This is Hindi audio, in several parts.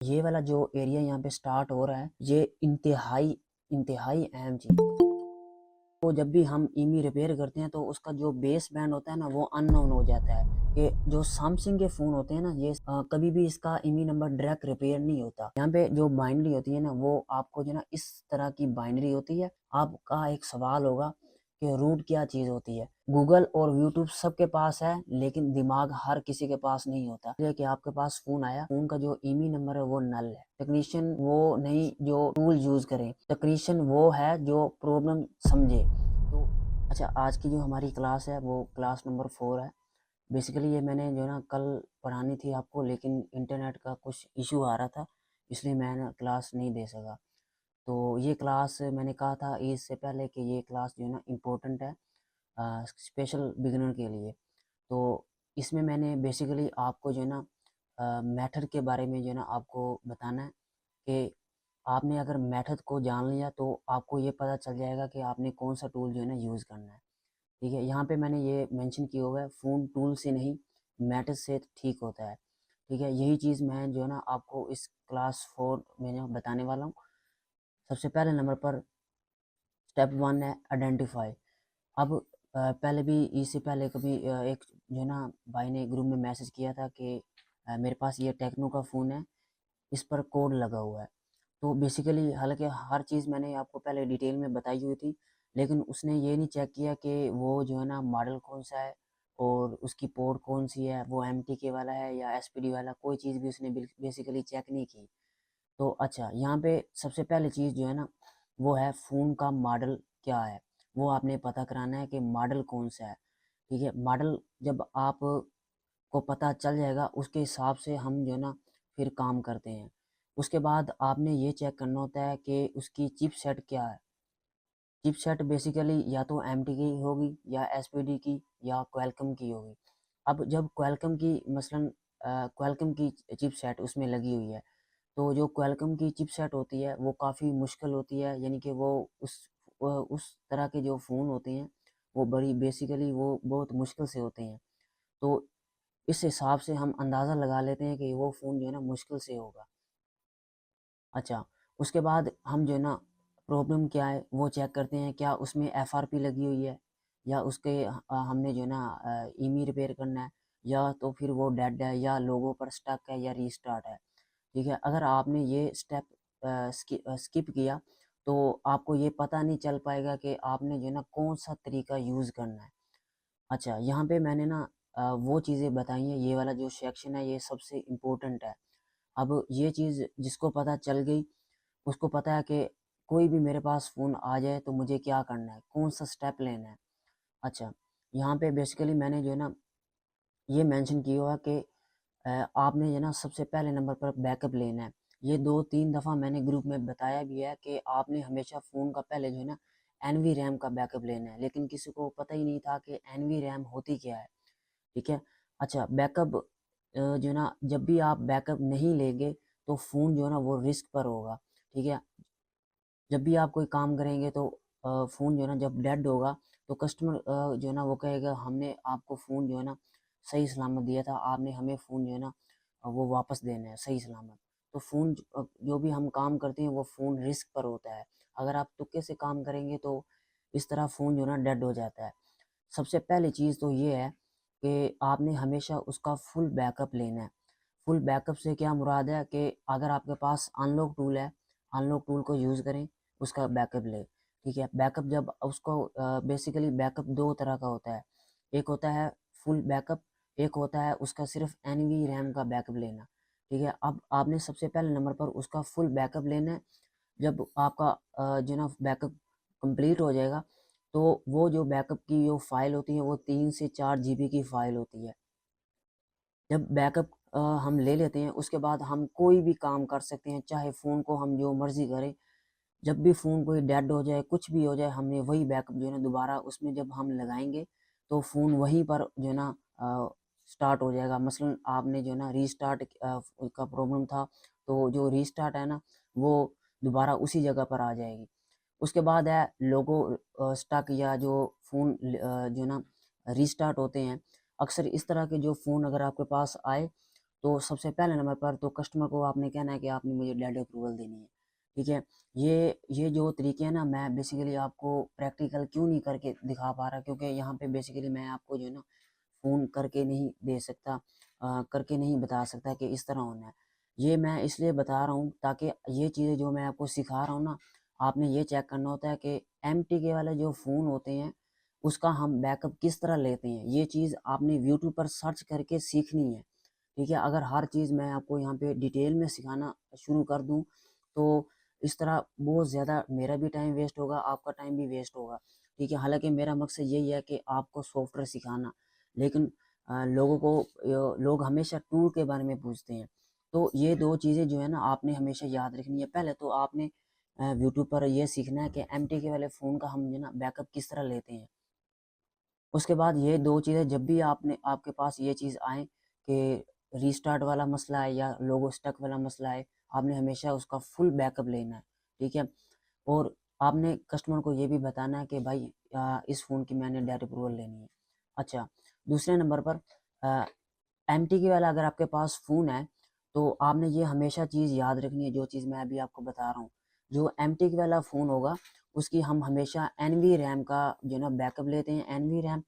ये वाला जो एरिया यहाँ पे स्टार्ट हो रहा है, ये इंतहाई इंतहाई अहम चीज़ है। तो जब भी हम ईमी रिपेयर करते हैं तो उसका जो बेस बैंड होता है ना, वो अननोन हो जाता है। कि जो सैमसंग के फ़ोन होते हैं ना, ये कभी भी इसका ईमी नंबर डायरेक्ट रिपेयर नहीं होता। यहाँ पे जो बाइनरी होती है ना, वो आपको जो है ना इस तरह की बाइनरी होती है। आपका एक सवाल होगा कि रूट क्या चीज़ होती है। गूगल और यूट्यूब सबके पास है, लेकिन दिमाग हर किसी के पास नहीं होता। जैसे कि आपके पास फ़ोन आया, फ़ोन का जो ईमी नंबर है वो नल है। टेक्नीशियन वो नहीं जो टूल यूज़ करे, टेक्नीशियन वो है जो प्रॉब्लम समझे। तो अच्छा, आज की जो हमारी क्लास है वो क्लास नंबर 4 है। बेसिकली ये मैंने जो है ना कल पढ़ानी थी आपको, लेकिन इंटरनेट का कुछ इशू आ रहा था, इसलिए मैं ना क्लास नहीं दे सका। तो ये क्लास मैंने कहा था इससे पहले कि ये क्लास जो है ना इम्पोर्टेंट है स्पेशल बिगिनर के लिए। तो इसमें मैंने बेसिकली आपको जो है ना मेथड के बारे में जो है ना आपको बताना है कि आपने अगर मेथड को जान लिया तो आपको ये पता चल जाएगा कि आपने कौन सा टूल जो है ना यूज़ करना है। ठीक है, यहाँ पे मैंने ये मेंशन किया हुआ है, फ़ोन टूल से नहीं मेथड से ठीक होता है। ठीक है, यही चीज़ मैं जो है ना आपको इस क्लास 4 में जो बताने वाला हूँ। सबसे पहले नंबर पर स्टेप 1 है आइडेंटिफाई। अब पहले भी इससे पहले कभी एक जो है ना भाई ने ग्रुप में मैसेज किया था कि मेरे पास ये टेक्नो का फ़ोन है, इस पर कोड लगा हुआ है। तो बेसिकली हालांकि हर चीज़ मैंने आपको पहले डिटेल में बताई हुई थी, लेकिन उसने ये नहीं चेक किया कि वो जो है ना मॉडल कौन सा है और उसकी पोर्ट कौन सी है, वो एम टी के वाला है या एस पी डी वाला, कोई चीज़ भी उसने बेसिकली चेक नहीं की। तो अच्छा, यहाँ पे सबसे पहले चीज़ जो है ना वो है फ़ोन का मॉडल क्या है, वो आपने पता कराना है कि मॉडल कौन सा है। ठीक है, मॉडल जब आप को पता चल जाएगा, उसके हिसाब से हम जो है ना फिर काम करते हैं। उसके बाद आपने ये चेक करना होता है कि उसकी चिपसेट क्या है। चिपसेट बेसिकली या तो एमटी की होगी या एसपीडी की या क्वालकॉम की होगी। अब जब क्वालकॉम की मसलन क्वालकॉम की चिपसेट उसमें लगी हुई है, तो जो क्वालकॉम की चिपसेट होती है वो काफ़ी मुश्किल होती है, यानी कि वो उस तरह के जो फ़ोन होते हैं वो बड़ी बेसिकली वो बहुत मुश्किल से होते हैं। तो इस हिसाब से हम अंदाज़ा लगा लेते हैं कि वो फ़ोन जो है ना मुश्किल से होगा। अच्छा, उसके बाद हम जो है ना प्रॉब्लम क्या है वो चेक करते हैं, क्या उसमें एफआरपी लगी हुई है या उसके हमने जो है ना ईमी रिपेयर करना है, या तो फिर वो डेड है या लोगों पर स्टक है या रीस्टार्ट है। ठीक है, अगर आपने ये स्टेप स्किप किया तो आपको ये पता नहीं चल पाएगा कि आपने जो है ना कौन सा तरीका यूज़ करना है। अच्छा, यहाँ पे मैंने ना वो चीज़ें बताई हैं, ये वाला जो सेक्शन है ये सबसे इम्पोर्टेंट है। अब ये चीज़ जिसको पता चल गई, उसको पता है कि कोई भी मेरे पास फ़ोन आ जाए तो मुझे क्या करना है, कौन सा स्टेप लेना है। अच्छा, यहाँ पे बेसिकली मैंने जो है ना ये मेंशन किया हुआ है कि आपने जो है ना सबसे पहले नंबर पर बैकअप लेना है। ये 2-3 दफ़ा मैंने ग्रुप में बताया भी है कि आपने हमेशा फ़ोन का पहले जो है ना एनवी रैम का बैकअप लेना है, लेकिन किसी को पता ही नहीं था कि एनवी रैम होती क्या है। ठीक है? अच्छा, बैकअप जो है ना जब भी आप बैकअप नहीं लेंगे तो फ़ोन जो है ना वो रिस्क पर होगा। ठीक है? जब भी आप कोई काम करेंगे तो फ़ोन जो है ना जब डेड होगा तो कस्टमर जो है ना वो कहेगा हमने आपको फ़ोन जो है ना सही सलामत दिया था, आपने हमें फ़ोन जो है ना वो वापस देना है सही सलामत। तो फ़ोन जो भी हम काम करते हैं वो फ़ोन रिस्क पर होता है। अगर आप तुक्के से काम करेंगे तो इस तरह फ़ोन जो है ना डेड हो जाता है। सबसे पहली चीज़ तो ये है कि आपने हमेशा उसका फुल बैकअप लेना है। फुल बैकअप से क्या मुराद है कि अगर आपके पास अनलॉक टूल है, अनलॉक टूल को यूज़ करें, उसका बैकअप लें। ठीक है? बैकअप जब उसको बेसिकली बैकअप 2 तरह का होता है। एक होता है फुल बैकअप, एक होता है उसका सिर्फ़ एनवी रैम का बैकअप लेना। ठीक है? अब आपने सबसे पहले नंबर पर उसका फुल बैकअप लेना है। जब आपका जो है ना बैकअप कंप्लीट हो जाएगा, तो वो जो बैकअप की जो फ़ाइल होती है वो 3 से 4 जीबी की फ़ाइल होती है। जब बैकअप हम ले लेते हैं उसके बाद हम कोई भी काम कर सकते हैं, चाहे फ़ोन को हम जो मर्ज़ी करें। जब भी फ़ोन कोई डेड हो जाए, कुछ भी हो जाए, हमने वही बैकअप जो है ना दोबारा उसमें जब हम लगाएँगे तो फ़ोन वहीं पर जो है ना स्टार्ट हो जाएगा। मसलन आपने जो है ना रीस्टार्ट का प्रॉब्लम था, तो जो रीस्टार्ट है ना वो दोबारा उसी जगह पर आ जाएगी। उसके बाद है लोगो स्टक या जो फ़ोन जो है ना रीस्टार्ट होते हैं। अक्सर इस तरह के जो फ़ोन अगर आपके पास आए तो सबसे पहले नंबर पर तो कस्टमर को आपने कहना है कि आपने मुझे डेटा अप्रूवल देनी है, ठीक है। ये जो तरीके हैं ना, मैं बेसिकली आपको प्रैक्टिकल क्यों नहीं करके दिखा पा रहा, क्योंकि यहाँ पे बेसिकली मैं आपको जो है ना फ़ोन करके नहीं दे सकता, करके नहीं बता सकता कि इस तरह होना है। ये मैं इसलिए बता रहा हूँ ताकि ये चीज़ें जो मैं आपको सिखा रहा हूँ ना, आपने ये चेक करना होता है कि एमटीके वाले जो फ़ोन होते हैं उसका हम बैकअप किस तरह लेते हैं। ये चीज़ आपने यूट्यूब पर सर्च करके सीखनी है, ठीक है। अगर हर चीज़ मैं आपको यहाँ पे डिटेल में सिखाना शुरू कर दूँ तो इस तरह बहुत ज़्यादा मेरा भी टाइम वेस्ट होगा, आपका टाइम भी वेस्ट होगा, ठीक है। हालाँकि मेरा मकसद यही है कि आपको सॉफ्टवेयर सिखाना, लेकिन लोगों को लोग हमेशा टूल के बारे में पूछते हैं। तो ये 2 चीज़ें जो है ना आपने हमेशा याद रखनी है। पहले तो आपने यूट्यूब पर ये सीखना है कि एमटीके वाले फ़ोन का हम जो है ना बैकअप किस तरह लेते हैं। उसके बाद ये 2 चीज़ें जब भी आपने आपके पास ये चीज़ आए कि रीस्टार्ट वाला मसला है या लोगो स्टक वाला मसला है, आपने हमेशा उसका फुल बैकअप लेना है, ठीक है। और आपने कस्टमर को ये भी बताना है कि भाई इस फ़ोन की मैंने डेट अप्रूवल लेनी है। अच्छा, दूसरे नंबर पर एमटीके वाला अगर आपके पास फ़ोन है, तो आपने ये हमेशा चीज़ याद रखनी है, जो चीज़ मैं अभी आपको बता रहा हूँ। जो एमटीके वाला फ़ोन होगा, उसकी हम हमेशा एनवी रैम का जो है ना बैकअप लेते हैं, एनवी रैम,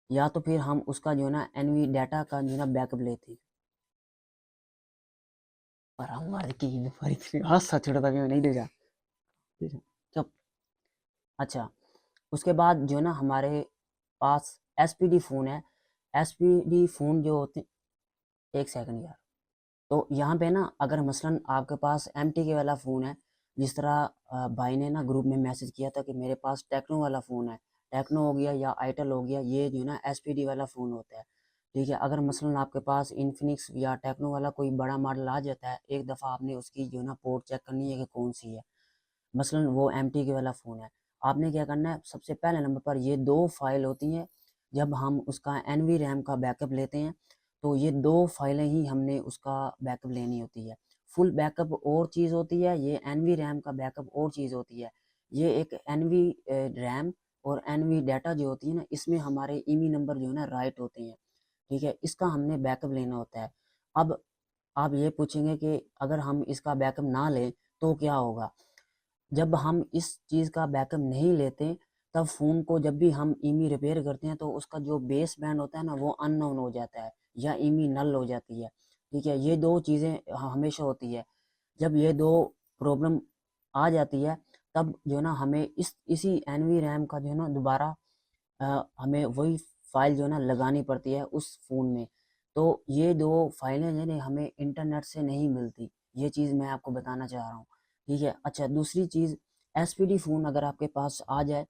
या तो फिर हम उसका जो है ना एनवी डाटा का जो है ना बैकअप लेते हैं। पर हमारे की फर्क हाथ सा छोटा था नहीं देगा, चुप। अच्छा, उसके बाद जो है ना हमारे पास एसपीडी फ़ोन है। एसपीडी फ़ोन जो होते, एक सेकंड यार। तो यहाँ पे ना अगर मसलन आपके पास एमटीके वाला फ़ोन है, जिस तरह भाई ने ना ग्रुप में मैसेज किया था कि मेरे पास टेक्नो वाला फ़ोन है, टेक्नो हो गया या आइटल हो गया, ये जो है ना एसपीडी वाला फ़ोन होता है, ठीक है। अगर मसलन आपके पास इन्फिनिक्स या टेक्नो वाला कोई बड़ा मॉडल आ जाता है, एक दफ़ा आपने उसकी जो है ना पोर्ट चेक करनी है कि कौन सी है। मसलन वो एमटीके वाला फ़ोन है, आपने क्या करना है, सबसे पहले नंबर पर ये 2 फाइल होती हैं। जब हम उसका एनवी रैम का बैकअप लेते हैं, तो ये 2 फाइलें ही हमने उसका बैकअप लेनी होती है। फुल बैकअप और चीज़ होती है, ये एनवी रैम का बैकअप और चीज़ होती है। ये एक एनवी रैम और एनवी डाटा जो होती है ना, इसमें हमारे ईमी नंबर जो है ना राइट होते हैं, ठीक है। इसका हमने बैकअप लेना होता है। अब आप ये पूछेंगे कि अगर हम इसका बैकअप ना लें तो क्या होगा? जब हम इस चीज़ का बैकअप नहीं लेते, तब फ़ोन को जब भी हम ईमी रिपेयर करते हैं तो उसका जो बेस बैंड होता है ना वो अननोन हो जाता है या ईमी नल हो जाती है, ठीक है। ये 2 चीज़ें हमेशा होती है। जब ये 2 प्रॉब्लम आ जाती है, तब जो है ना हमें इसी एनवी रैम का जो है ना दोबारा हमें वही फ़ाइल जो है ना लगानी पड़ती है उस फ़ोन में। तो ये 2 फ़ाइलें जो है ना हमें इंटरनेट से नहीं मिलती, ये चीज़ मैं आपको बताना चाह रहा हूँ, ठीक है। अच्छा, दूसरी चीज़, एसपीडी फ़ोन अगर आपके पास आ जाए,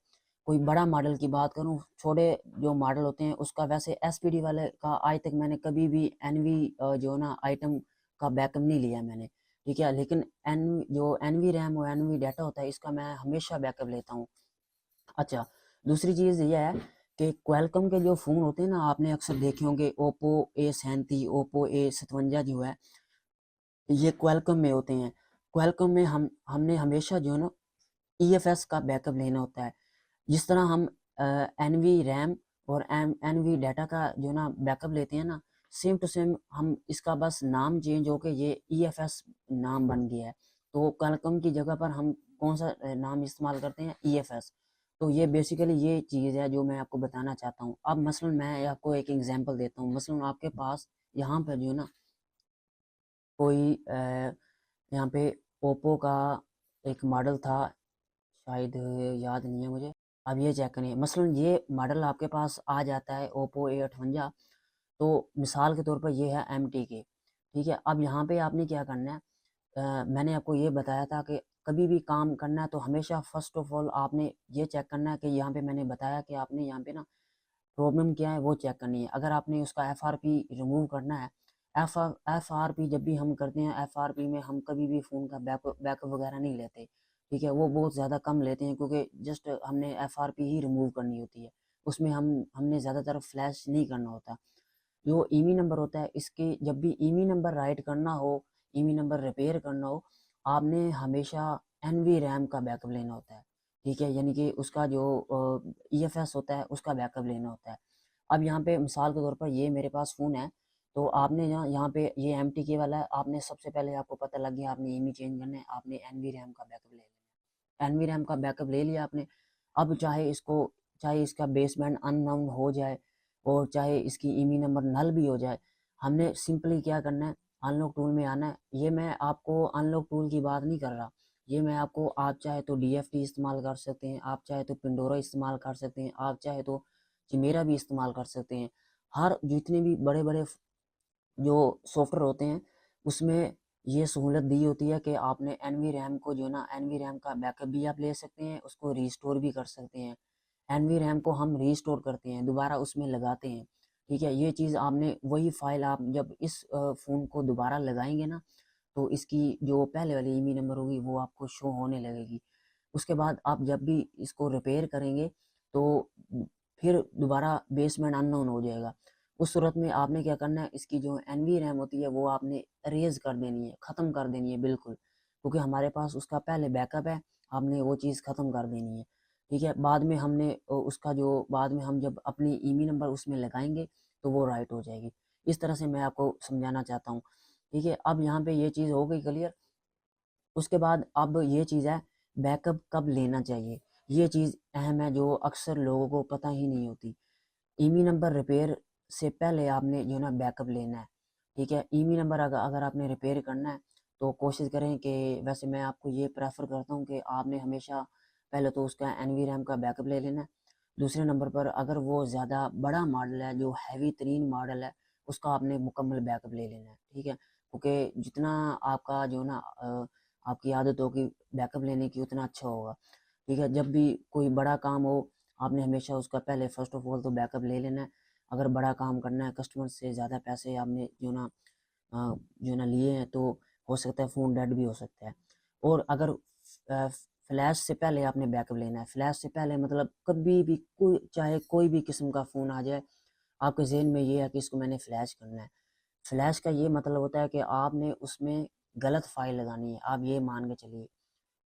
कोई बड़ा मॉडल की बात करूँ, छोटे जो मॉडल होते हैं उसका वैसे एसपीडी वाले का आज तक मैंने कभी भी एनवी जो है ना आइटम का बैकअप नहीं लिया मैंने, ठीक है। लेकिन जो एनवी रैम और एनवी डाटा होता है इसका मैं हमेशा बैकअप लेता हूँ। अच्छा, दूसरी चीज़ ये है कि क्वालकॉम के जो फ़ोन होते हैं ना, आपने अक्सर देखे होंगे ओप्पो A37, ओप्पो A57 जो है, ये क्वालकॉम में होते हैं। क्वालकॉम में हमने हमेशा जो है ना ईएफएस का बैकअप लेना होता है। जिस तरह हम एनवी रैम और एनवी डाटा का जो ना बैकअप लेते हैं ना, सेम टू सेम हम इसका बस नाम चेंज होके ये ईएफएस नाम बन गया है। तो क्वालकॉम की जगह पर हम कौन सा नाम इस्तेमाल करते हैं, ईएफएस। तो ये बेसिकली ये चीज़ है जो मैं आपको बताना चाहता हूँ। अब मसलन मैं आपको एक एग्जांपल देता हूँ। मसलन आपके पास यहाँ पर जो है ना कोई यहाँ पे ओप्पो का एक मॉडल था, शायद याद नहीं है मुझे। अब ये चेक करिए, मसलन ये मॉडल आपके पास आ जाता है ओप्पो A58, तो मिसाल के तौर पर ये है MT के, ठीक है। अब यहाँ पे आपने क्या करना है, मैंने आपको ये बताया था कि कभी भी काम करना है तो हमेशा फ़र्स्ट ऑफ ऑल आपने ये चेक करना है कि यहाँ पे मैंने बताया कि आपने यहाँ पे ना प्रॉब्लम क्या है वो चेक करनी है। अगर आपने उसका एफआरपी रिमूव करना है, एफआरपी जब भी हम करते हैं, एफआरपी में हम कभी भी फ़ोन का बैकअप वगैरह नहीं लेते, ठीक है। वो बहुत ज़्यादा कम लेते हैं क्योंकि जस्ट हमने एफआरपी ही रिमूव करनी होती है, उसमें हमने ज़्यादातर फ्लैश नहीं करना होता। जो ईमी नंबर होता है, इसके जब भी ईमी नंबर राइट करना हो, ईमी नंबर रिपेयर करना हो, आपने हमेशा एनवी रैम का बैकअप लेना होता है, ठीक है। यानी कि उसका जो ईएफएस होता है उसका बैकअप लेना होता है। अब यहाँ पे मिसाल के तौर पर ये मेरे पास फ़ोन है, तो आपने यहाँ पे ये MTK वाला है, आपने सबसे पहले आपको पता लग गया आपने ईमी चेंज करना है, आपने NVRAM का बैकअप ले लेना है। NVRAM का बैकअप ले लिया आपने। अब चाहे इसका बेसबैंड अननाउन हो जाए और चाहे इसकी ईमी नंबर नल भी हो जाए, हमने सिंपली क्या करना है, अनलॉक टूल में आना है। ये मैं आपको अनलॉक टूल की बात नहीं कर रहा, ये मैं आपको, आप चाहे तो DFT इस्तेमाल कर सकते हैं, आप चाहे तो पिंडोरा इस्तेमाल कर सकते हैं, आप चाहे तो चिमेरा भी इस्तेमाल कर सकते हैं। हर जितने भी बड़े बड़े जो सॉफ्टवेयर होते हैं उसमें ये सहूलत दी होती है कि आपने NVRAM को जो ना NVRAM का बैकअप भी आप ले सकते हैं, उसको रीस्टोर भी कर सकते हैं। NVRAM को हम रीस्टोर करते हैं, दोबारा उसमें लगाते हैं। ठीक है, ये चीज़ आपने वही फाइल आप जब इस फ़ोन को दोबारा लगाएंगे ना, तो इसकी जो पहले वाली ईमी नंबर होगी वो आपको शो होने लगेगी। उसके बाद आप जब भी इसको रिपेयर करेंगे तो फिर दोबारा बेसमेंट अननोन हो जाएगा। उस सूरत में आपने क्या करना है, इसकी जो NVRAM होती है वो आपने अरेज कर देनी है, ख़त्म कर देनी है बिल्कुल, क्योंकि हमारे पास उसका पहले बैकअप है, आपने वो चीज़ ख़त्म कर देनी है। ठीक है, बाद में हमने उसका जो बाद में हम जब अपनी ईमी नंबर उसमें लगाएंगे तो वो राइट हो जाएगी। इस तरह से मैं आपको समझाना चाहता हूँ। ठीक है, अब यहाँ पे ये चीज़ हो गई क्लियर। उसके बाद अब ये चीज़ है, बैकअप कब लेना चाहिए, ये चीज़ अहम है जो अक्सर लोगों को पता ही नहीं होती। ईमी नंबर रिपेयर से पहले आपने जो ना बैकअप लेना है। ठीक है, ईमी नंबर अगर आपने रिपेयर करना है तो कोशिश करें कि, वैसे मैं आपको ये प्रेफर करता हूँ कि आपने हमेशा पहले तो उसका NVRAM का बैकअप ले लेना है। दूसरे नंबर पर अगर वो ज़्यादा बड़ा मॉडल है, जो हैवी तरीन मॉडल है, उसका आपने मुकम्मल बैकअप ले लेना है। ठीक है, क्योंकि जितना आपका जो ना आपकी आदत होगी बैकअप लेने की उतना अच्छा होगा। ठीक है, जब भी कोई बड़ा काम हो आपने हमेशा उसका पहले फर्स्ट ऑफ ऑल तो बैकअप ले लेना है। अगर बड़ा काम करना है, कस्टमर से ज़्यादा पैसे आपने जो ना लिए हैं, तो हो सकता है फ़ोन डेड भी हो सकता है। और अगर फ्लैश से पहले आपने बैकअप लेना है, फ्लैश से पहले मतलब कभी भी चाहे कोई भी किस्म का फ़ोन आ जाए, आपके जहन में ये है कि इसको मैंने फ्लैश करना है। फ्लैश का ये मतलब होता है कि आपने उसमें गलत फाइल लगानी है, आप ये मान के चलिए।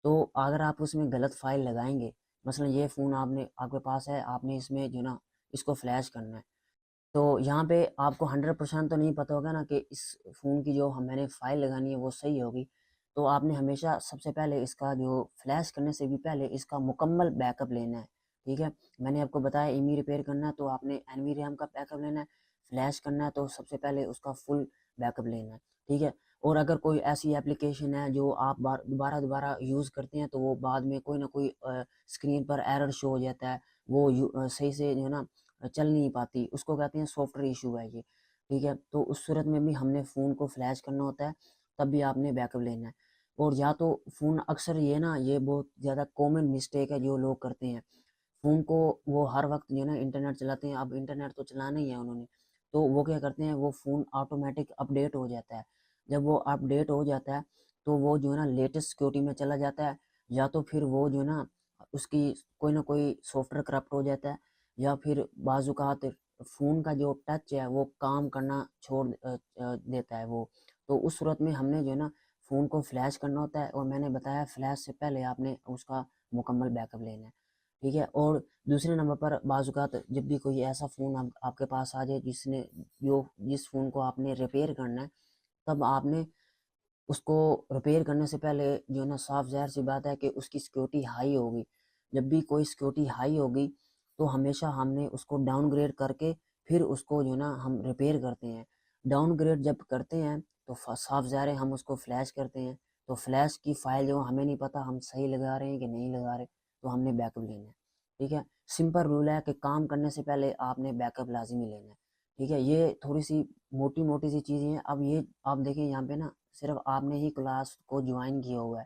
तो अगर आप उसमें गलत फाइल लगाएंगे, मसलन ये फ़ोन आपके पास है, आपने इसमें जो ना इसको फ्लैश करना है, तो यहाँ पे आपको 100% तो नहीं पता होगा ना कि इस फ़ोन की जो मैंने फ़ाइल लगानी है वो सही होगी। तो आपने हमेशा सबसे पहले इसका जो फ्लैश करने से भी पहले इसका मुकम्मल बैकअप लेना है। ठीक है, मैंने आपको बताया ईमी रिपेयर करना है तो आपने NVRAM का बैकअप लेना है, फ्लैश करना है तो सबसे पहले उसका फुल बैकअप लेना है। ठीक है, और अगर कोई ऐसी एप्लीकेशन है जो आप दोबारा दोबारा यूज़ करते हैं तो वो बाद में कोई ना कोई स्क्रीन पर एरर शो हो जाता है, वो सही से जो है ना चल नहीं पाती, उसको कहते हैं सॉफ्टवेयर इशू है ये। ठीक है, तो उस सूरत में भी हमने फ़ोन को फ्लैश करना होता है, तब भी आपने बैकअप लेना है। और या तो फ़ोन अक्सर ये बहुत ज़्यादा कॉमन मिस्टेक है जो लोग करते हैं, फ़ोन को वो हर वक्त जो है ना इंटरनेट चलाते हैं, अब इंटरनेट तो चलाना ही है उन्होंने, तो वो क्या करते हैं, वो फ़ोन ऑटोमेटिक अपडेट हो जाता है। जब वो अपडेट हो जाता है तो वो जो है ना लेटेस्ट सिक्योरिटी में चला जाता है, या तो फिर वो जो है ना उसकी कोई ना कोई सॉफ्टवेयर करप्ट हो जाता है, या फिर बाज़-औक़ात फ़ोन का जो टच है वो काम करना छोड़ देता है वो। तो उस सूरत में हमने जो है ना फ़ोन को फ्लैश करना होता है, और मैंने बताया फ्लैश से पहले आपने उसका मुकम्मल बैकअप लेना है। ठीक है, और दूसरे नंबर पर बाज़-औक़ात जब भी कोई ऐसा फ़ोन आपके पास आ जाए जिस फ़ोन को आपने रिपेयर करना है, तब आपने उसको रिपेयर करने से पहले जो है ना साफ ज़ाहिर सी बात है कि उसकी सिक्योरिटी हाई होगी। जब भी कोई सिक्योरिटी हाई होगी तो हमेशा हमने उसको डाउनग्रेड करके फिर उसको जो है ना हम रिपेयर करते हैं। डाउनग्रेड जब करते हैं तो साफ ज़ाहिर है हम उसको फ्लैश करते हैं। तो फ्लैश की फ़ाइल जो हमें नहीं पता हम सही लगा रहे हैं कि नहीं लगा रहे, तो हमने बैकअप लेना है। ठीक है, सिंपल रूल है कि काम करने से पहले आपने बैकअप लाज़िमी लेना है। ठीक है, ये थोड़ी-सी मोटी-मोटी सी चीज़ें हैं। अब ये आप देखें यहाँ पे ना सिर्फ़ आपने ही क्लास को ज्वाइन किया हुआ है।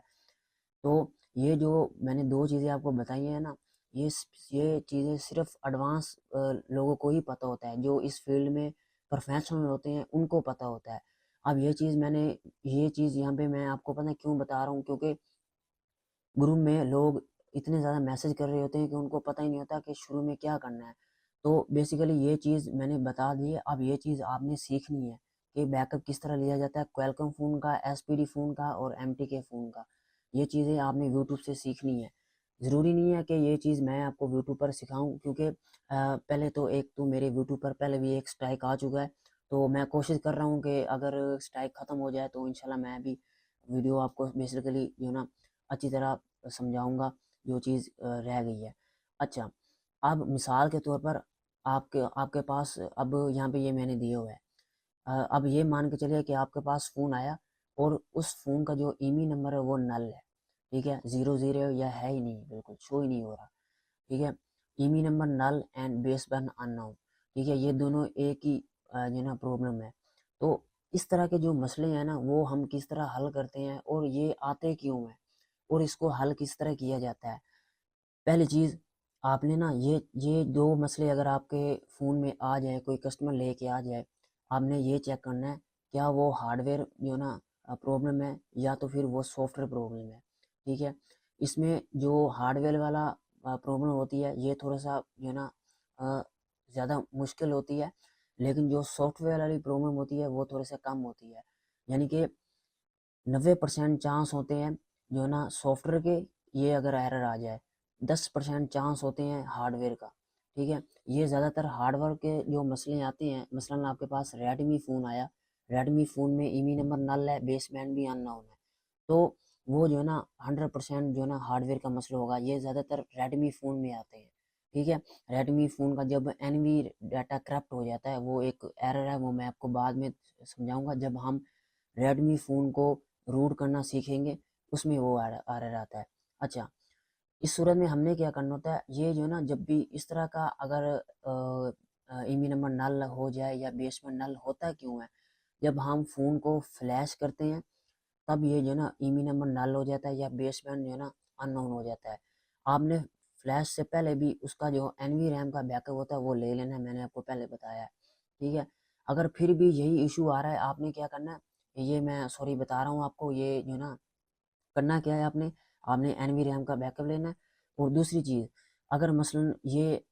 तो ये जो मैंने 2 चीज़ें आपको बताई हैं ना, ये चीज़ें सिर्फ़ एडवांस लोगों को ही पता होता है, जो इस फ़ील्ड में प्रोफ़ेशनल होते हैं उनको पता होता है। अब ये चीज़ यहाँ पे मैं आपको पता है क्यों बता रहा हूँ, क्योंकि ग्रुप में लोग इतने ज़्यादा मैसेज कर रहे होते हैं कि उनको पता ही नहीं होता कि शुरू में क्या करना है। तो बेसिकली ये चीज़ मैंने बता दी है, अब ये चीज़ आपने सीखनी है कि बैकअप किस तरह लिया जाता है क्वेलकम फ़ोन का, एसपीडी फ़ोन का और एमटीके फ़ोन का। ये चीज़ें आपने यूट्यूब से सीखनी है। ज़रूरी नहीं है कि ये चीज़ मैं आपको यूट्यूब पर सिखाऊँ, क्योंकि पहले तो एक तो मेरे यूट्यूब पर पहले भी एक स्ट्राइक आ चुका है, तो मैं कोशिश कर रहा हूँ कि अगर स्ट्राइक ख़त्म हो जाए तो इंशाल्लाह मैं भी वीडियो आपको बेसिकली जो ना अच्छी तरह समझाऊंगा जो चीज़ रह गई है। अच्छा, अब मिसाल के तौर पर आपके आपके पास अब यहाँ पे ये मैंने दिए हुए है। अब ये मान के चलिए कि आपके पास फ़ोन आया और उस फ़ोन का जो ईमी नंबर है वो नल है, ठीक है, 00 या है ही नहीं, बिल्कुल शो ही नहीं हो रहा, ठीक है। ईमी number null and base band unknown, ठीक है, ये दोनों एक ही जो ना प्रॉब्लम है। तो इस तरह के जो मसले हैं ना वो हम किस तरह हल करते हैं और ये आते क्यों हैं और इसको हल किस तरह किया जाता है। पहली चीज़, आपने ना ये दो मसले अगर आपके फ़ोन में आ जाए, कोई कस्टमर लेके आ जाए, आपने ये चेक करना है क्या वो हार्डवेयर जो ना प्रॉब्लम है या तो फिर वो सॉफ्टवेयर प्रॉब्लम है, ठीक है। इसमें जो हार्डवेयर वाला प्रॉब्लम होती है ये थोड़ा सा जो ना ज़्यादा मुश्किल होती है, लेकिन जो सॉफ्टवेयर वाली प्रॉब्लम होती है वो थोड़ी सा कम होती है। यानी कि 90% चांस होते हैं जो ना सॉफ्टवेयर के, ये अगर एरर आ जाए 10% चांस होते हैं हार्डवेयर का, ठीक है। ये ज़्यादातर हार्डवेयर के जो मसले आते हैं, मसलन आपके पास रेडमी फ़ोन आया, रेडमी फ़ोन में ईमी नंबर नल है, बेसबैंड भी अननोन है, तो वो जो है ना 100% जो है ना हार्डवेयर का मसला होगा। ये ज़्यादातर रेडमी फ़ोन में आते हैं, ठीक है। रेडमी फ़ोन का जब एनवी डाटा करप्ट हो जाता है वो एक एरर है, वो मैं आपको बाद में समझाऊंगा जब हम रेडमी फ़ोन को रूट करना सीखेंगे, उसमें वो एरर आता है। अच्छा, इस सूरत में हमने क्या करना होता है, ये जो ना जब भी इस तरह का अगर ईमी नंबर नल हो जाए या बेस में नल होता क्यों है, जब हम फ़ोन को फ्लैश करते हैं तब ये जो ना ईमी नंबर नल हो जाता है या बेस बैंड जो है ना अननोन हो जाता है। आपने फ्लैश से पहले भी उसका जो एनवी रैम का बैकअप होता है वो ले लेना है, मैंने आपको पहले बताया है, ठीक है। अगर फिर भी यही इशू आ रहा है, आपने क्या करना है, ये मैं सॉरी बता रहा हूँ आपको, ये जो ना करना क्या है, आपने आपने एनवी रैम का बैकअप लेना है। और दूसरी चीज़, अगर मसलन ये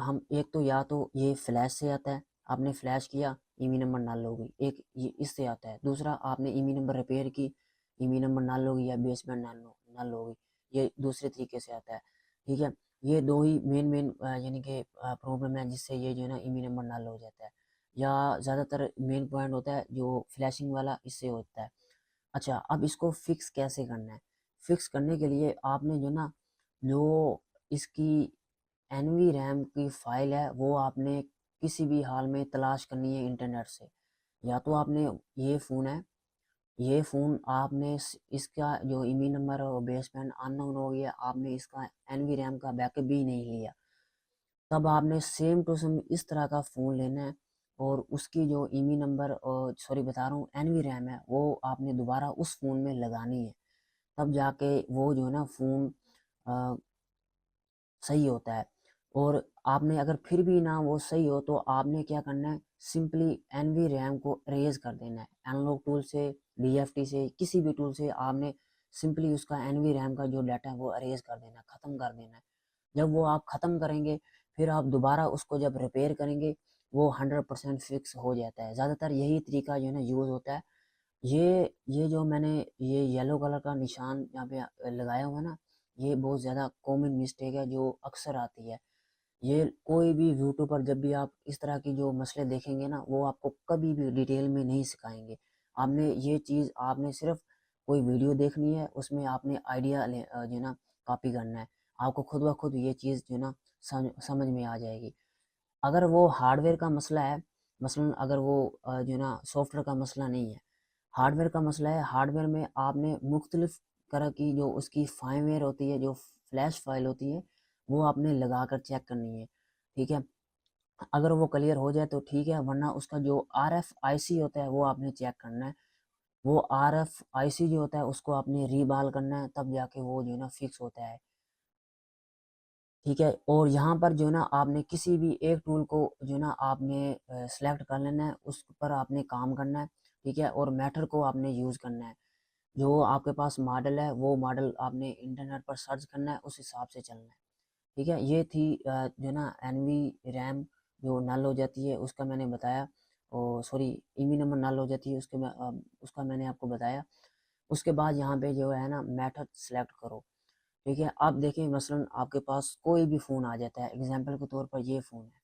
हम एक तो या तो ये फ्लैश से आता है, आपने फ्लैश किया ईमी नंबर नल हो गई, एक ये इससे आता है, दूसरा आपने ईमी नंबर रिपेयर की ईमी नंबर नल हो गई या बेसबैंड नल हो गई, ये दूसरे तरीके से आता है, ठीक है। ये दो ही मेन यानी कि प्रॉब्लम है जिससे ये जो है ना ईमी नंबर नल हो जाता है, या ज़्यादातर मेन पॉइंट होता है जो फ्लैशिंग वाला, इससे होता है। अच्छा, अब इसको फिक्स कैसे करना है, फिक्स करने के लिए आपने जो ना जो इसकी एनवी रैम की फाइल है वो आपने किसी भी हाल में तलाश करनी है इंटरनेट से। या तो आपने ये फ़ोन है, ये फ़ोन आपने इसका जो ईमी नंबर और बेस बैंड अननोन हो गया, आपने इसका एनवी रैम का बैकअप भी नहीं लिया, तब आपने सेम टू सेम इस तरह का फ़ोन लेना है और उसकी जो ईमी नंबर और सॉरी बता रहा हूँ एनवी रैम है वो आपने दोबारा उस फ़ोन में लगानी है, तब जाके वो जो है ना फ़ोन सही होता है। और आपने अगर फिर भी ना वो सही हो तो आपने क्या करना है, सिंपली एनवी रैम को अरेज कर देना है, एनलॉग टूल से, डीएफटी से, किसी भी टूल से आपने सिंपली उसका एनवी रैम का जो डाटा है वो अरेज कर देना है, ख़त्म कर देना है। जब वो आप ख़त्म करेंगे फिर आप दोबारा उसको जब रिपेयर करेंगे वो 100% फिक्स हो जाता है। ज़्यादातर यही तरीका जो है ना यूज़ होता है। ये जो मैंने ये येलो कलर का निशान यहाँ पे लगाया हुआ है ना, ये बहुत ज़्यादा कॉमन मिस्टेक है जो अक्सर आती है। ये कोई भी यूट्यूब पर जब भी आप इस तरह की जो मसले देखेंगे ना वो आपको कभी भी डिटेल में नहीं सिखाएंगे। आपने ये चीज़ आपने सिर्फ कोई वीडियो देखनी है, उसमें आपने आइडिया जो है ना कॉपी करना है, आपको खुद ब खुद ये चीज़ जो है ना समझ में आ जाएगी। अगर वो हार्डवेयर का मसला है, मसलन अगर वो जो है ना सॉफ्टवेयर का मसला नहीं है, हार्डवेयर का मसला है, हार्डवेयर में आपने मुख्तलिफ तरह की जो उसकी फार्मवेयर होती है, जो फ्लैश फाइल होती है, वो आपने लगा कर चेक करनी है, ठीक है। अगर वो क्लियर हो जाए तो ठीक है, वरना उसका जो आर एफ आई सी होता है वो आपने चेक करना है। वो आर एफ आई सी जो होता है उसको आपने रीबाल करना है, तब जाके वो जो है ना फिक्स होता है, ठीक है। और यहाँ पर जो है ना आपने किसी भी एक टूल को जो है ना आपने सेलेक्ट कर लेना है, उस पर आपने काम करना है, ठीक है। और मेथड को आपने यूज़ करना है, जो आपके पास मॉडल है वो मॉडल आपने इंटरनेट पर सर्च करना है, उस हिसाब से चलना है, ठीक है। ये थी जो ना एनवी रैम जो नल हो जाती है उसका मैंने बताया, और सॉरी ईमी नंबर नल हो जाती है उसका मैंने आपको बताया। उसके बाद यहाँ पे जो है ना मेथड सेलेक्ट करो, ठीक है। आप देखें मसलन आपके पास कोई भी फ़ोन आ जाता है, एग्जांपल के तौर पर ये फ़ोन है,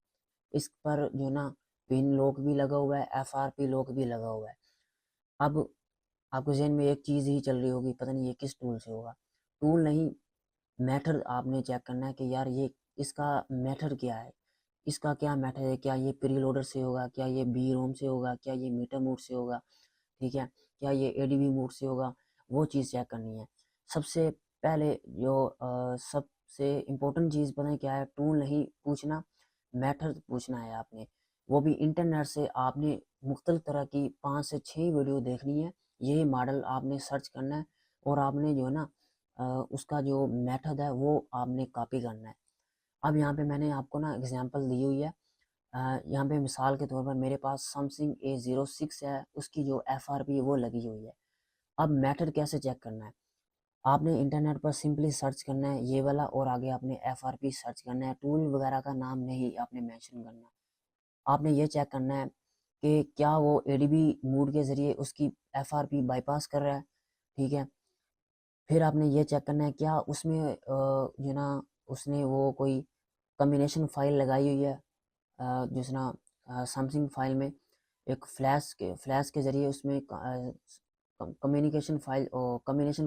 इस पर जो ना पिन लॉक भी लगा हुआ है, FRP लॉक भी लगा हुआ है। अब आपके जहन में एक चीज़ ही चल रही होगी, पता नहीं ये किस टूल से होगा। टूल नहीं, मैथड आपने चेक करना है कि यार ये इसका मैथड क्या है, इसका क्या मैथड है, क्या ये प्री लोडर से होगा, क्या ये बी रोम से होगा, क्या ये मीटर मोड से होगा, ठीक है, क्या ये ADB मोड से होगा, वो चीज़ चेक करनी है। सबसे पहले जो सबसे इम्पोर्टेंट चीज़ पता है क्या है, टूल नहीं पूछना, मैथड पूछना है आपने, वो भी इंटरनेट से। आपने मुख्तलिफ तरह की 5 से 6 वीडियो देखनी है, यही मॉडल आपने सर्च करना है और आपने जो है ना उसका जो मेथड है वो आपने कॉपी करना है। अब यहाँ पे मैंने आपको ना एग्जांपल दी हुई है। यहाँ पे मिसाल के तौर पर मेरे पास समसंग A06 है, उसकी जो FRP है वो लगी हुई है। अब मेथड कैसे चेक करना है, आपने इंटरनेट पर सिंपली सर्च करना है ये वाला और आगे आपने FRP सर्च करना है, टूल वगैरह का नाम नहीं आपने मेंशन करना। आपने ये चेक करना है कि क्या वो ADB मोड के ज़रिए उसकी FRP बाईपास कर रहा है, ठीक है। फिर आपने ये चेक करना है क्या उसमें जो ना उसने वो कोई कम्बिनेशन फाइल लगाई हुई है, जिस ना समथिंग फाइल में एक फ्लैश के ज़रिए उसमें कम्बिनेशन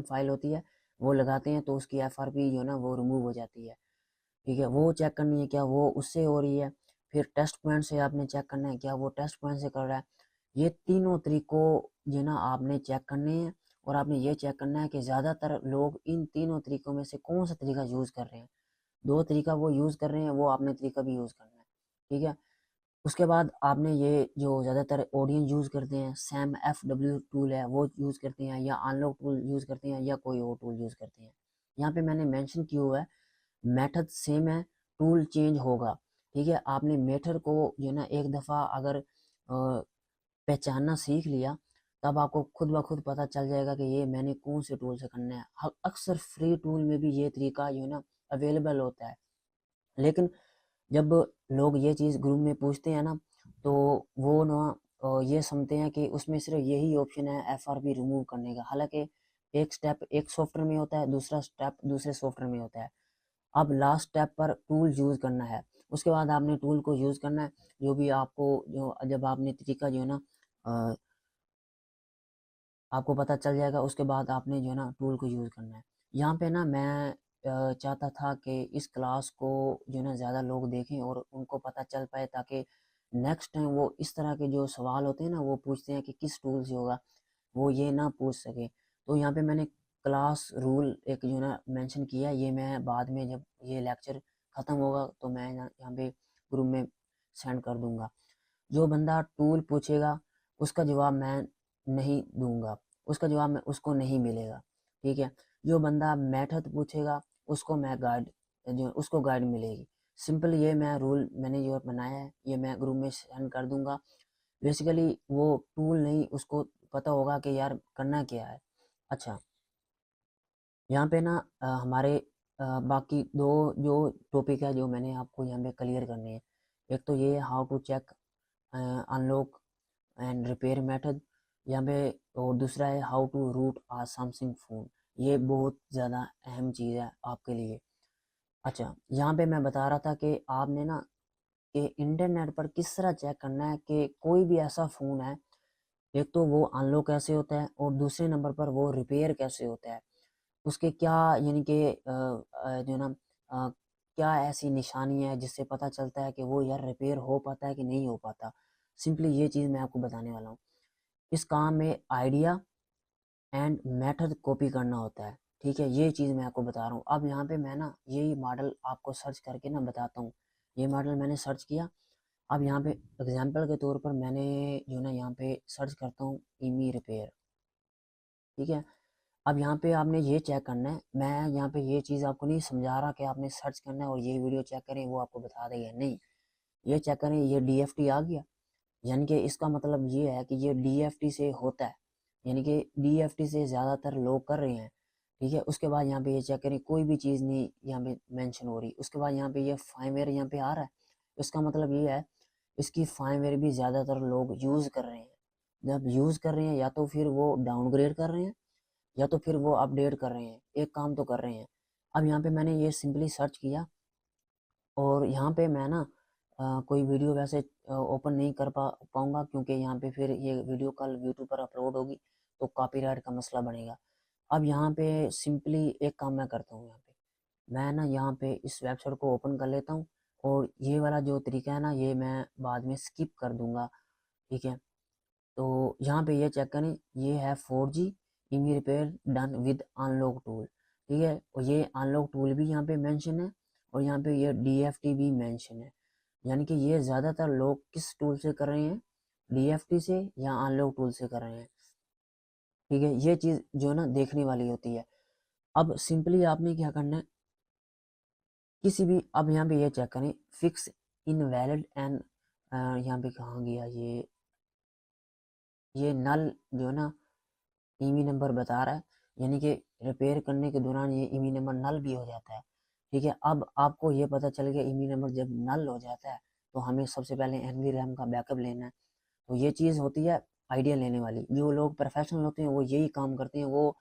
फाइल होती है, वो लगाते हैं तो उसकी FRP जो है ना वो रिमूव हो जाती है, ठीक है। वो चेक करनी है क्या वो उससे हो रही है। फिर टेस्ट पॉइंट से आपने चेक करना है क्या वो टेस्ट पॉइंट से कर रहा है। ये तीनों तरीकों जो ना आपने चेक करने हैं और आपने ये चेक करना है कि ज़्यादातर लोग इन तीनों तरीकों में से कौन सा तरीका यूज़ कर रहे हैं। 2 तरीका वो यूज़ कर रहे हैं, वो आपने तरीका भी यूज़ करना है, ठीक है। उसके बाद आपने ये जो ज़्यादातर ऑडियंस यूज़ करते हैं, सैम FW टूल है वो यूज़ करते हैं, या अनलॉक टूल यूज़ करते हैं, या कोई और टूल यूज़ करते हैं। यहाँ पे मैंने मेंशन किया हुआ है मेथड सेम है, टूल चेंज होगा, ठीक है। आपने मेथड को जो ना एक दफ़ा अगर पहचानना सीख लिया, तब आपको खुद ब खुद पता चल जाएगा कि ये मैंने कौन से टूल से करना है। अक्सर फ्री टूल में भी ये तरीका जो है ना अवेलेबल होता है, लेकिन जब लोग ये चीज़ ग्रुप में पूछते हैं ना, तो वो ना ये समझते हैं कि उसमें सिर्फ यही ऑप्शन है FRP रिमूव करने का। हालांकि एक स्टेप एक सॉफ्टवेयर में होता है, दूसरा स्टेप दूसरे सॉफ्टवेयर में होता है। अब लास्ट स्टेप पर टूल यूज़ करना है, उसके बाद आपने टूल को यूज़ करना है। जो भी आपको जो जब आपने तरीका जो है ना अ, आपको पता चल जाएगा, उसके बाद आपने जो है ना टूल को यूज़ करना है। यहाँ पे ना मैं चाहता था कि इस क्लास को जो है ना ज़्यादा लोग देखें और उनको पता चल पाए, ताकि नेक्स्ट टाइम वो इस तरह के जो सवाल होते हैं ना वो पूछते हैं कि किस टूल से होगा, वो ये ना पूछ सके। तो यहाँ पे मैंने क्लास रूल एक जो है ना मेंशन किया, ये मैं बाद में जब ये लेक्चर ख़त्म होगा तो मैं यहाँ पे ग्रुप में सेंड कर दूँगा। जो बंदा टूल पूछेगा उसका जवाब मैं नहीं दूंगा, उसका जवाब मैं उसको नहीं मिलेगा, ठीक है। जो बंदा मेथड पूछेगा उसको मैं गाइड जो उसको गाइड मिलेगी। सिंपल ये मैं रूल मैंने जो बनाया है ये मैं ग्रुप में सेंड कर दूंगा। बेसिकली वो टूल नहीं, उसको पता होगा कि यार करना क्या है। अच्छा, यहाँ पे ना हमारे बाकी दो जो टॉपिक है जो मैंने आपको यहाँ पे क्लियर करने हैं। एक तो ये how to check unlock and repair method यहाँ पे, और दूसरा है how to root a Samsung phone. ये बहुत ज़्यादा अहम चीज़ है आपके लिए। अच्छा, यहाँ पे मैं बता रहा था कि आपने ना कि इंटरनेट पर किस तरह चेक करना है कि कोई भी ऐसा फ़ोन है, एक तो वो अनलॉक कैसे होता है और दूसरे नंबर पर वो रिपेयर कैसे होता है। उसके क्या यानी कि जो ना अ, क्या ऐसी निशानी है जिससे पता चलता है कि वो यार रिपेयर हो पाता है कि नहीं हो पाता। सिंपली ये चीज़ मैं आपको बताने वाला हूँ। इस काम में आइडिया एंड मेथड कॉपी करना होता है, ठीक है। ये चीज़ मैं आपको बता रहा हूँ। अब यहाँ पे मैं ना यही मॉडल आपको सर्च करके ना बताता हूँ। ये मॉडल मैंने सर्च किया। अब यहाँ पे एग्जांपल के तौर पर मैंने जो ना यहाँ पे सर्च करता हूँ ईमी रिपेयर, ठीक है। अब यहाँ पे आपने ये चेक करना है, मैं यहाँ पे ये चीज़ आपको नहीं समझा रहा कि आपने सर्च करना है और ये वीडियो चेक करें वो आपको बता देगा, नहीं। ये चेक करें, ये DFT आ गया, यानी कि इसका मतलब ये है कि ये DFT से होता है, यानी कि DFT से ज़्यादातर लोग कर रहे हैं, ठीक है। उसके बाद यहाँ पे ये चेक करें कोई भी चीज़ नहीं यहाँ पे मेंशन हो रही। उसके बाद यहाँ पे ये फार्मवेयर यहाँ पे आ रहा है, इसका मतलब ये है इसकी फार्मवेयर भी ज़्यादातर लोग यूज़ कर रहे हैं। जब यूज़ कर रहे हैं या तो फिर वो डाउनग्रेड कर रहे हैं या तो फिर वो अपडेट कर रहे हैं, एक काम तो कर रहे हैं। अब यहाँ पे मैंने ये सिंपली सर्च किया और यहाँ पे मैं ना कोई वीडियो वैसे ओपन नहीं कर पाऊँगा, क्योंकि यहाँ पे फिर ये वीडियो कल यूट्यूब पर अपलोड होगी तो कॉपीराइट का मसला बनेगा। अब यहाँ पे सिंपली एक काम मैं करता हूँ, मैं ना यहाँ पे इस वेबसाइट को ओपन कर लेता हूँ, और ये वाला जो तरीका है ना ये मैं बाद में स्किप कर दूंगा, ठीक है। तो यहाँ पे ये चेक करें, ये है 4G Emmy repair done with unlock tool, ठीक है। और ये अनलॉक टूल भी यहाँ पे मेंशन है, और यहाँ पे ये DFT भी मेंशन है। यानी कि ये ज़्यादातर लोग किस टूल से कर रहे हैं, DFT से या अनलॉक टूल से कर रहे हैं, ठीक है। ये चीज़ जो है ना देखने वाली होती है। अब सिंपली आपने क्या करना है, किसी भी, अब यहाँ पे ये चेक करें, फिक्स इनवैलिड एंड, यहाँ पे कहाँ गया ये नल जो है ना ईमी नंबर बता रहा है, यानी कि रिपेयर करने के दौरान ये ईमी नंबर नल भी हो जाता है, ठीक है। अब आपको ये पता चल गया ईमी नंबर जब नल हो जाता है तो हमें सबसे पहले NVRAM का बैकअप लेना है। तो ये चीज़ होती है आइडिया लेने वाली। जो लोग प्रोफेशनल होते हैं वो यही काम करते हैं, वो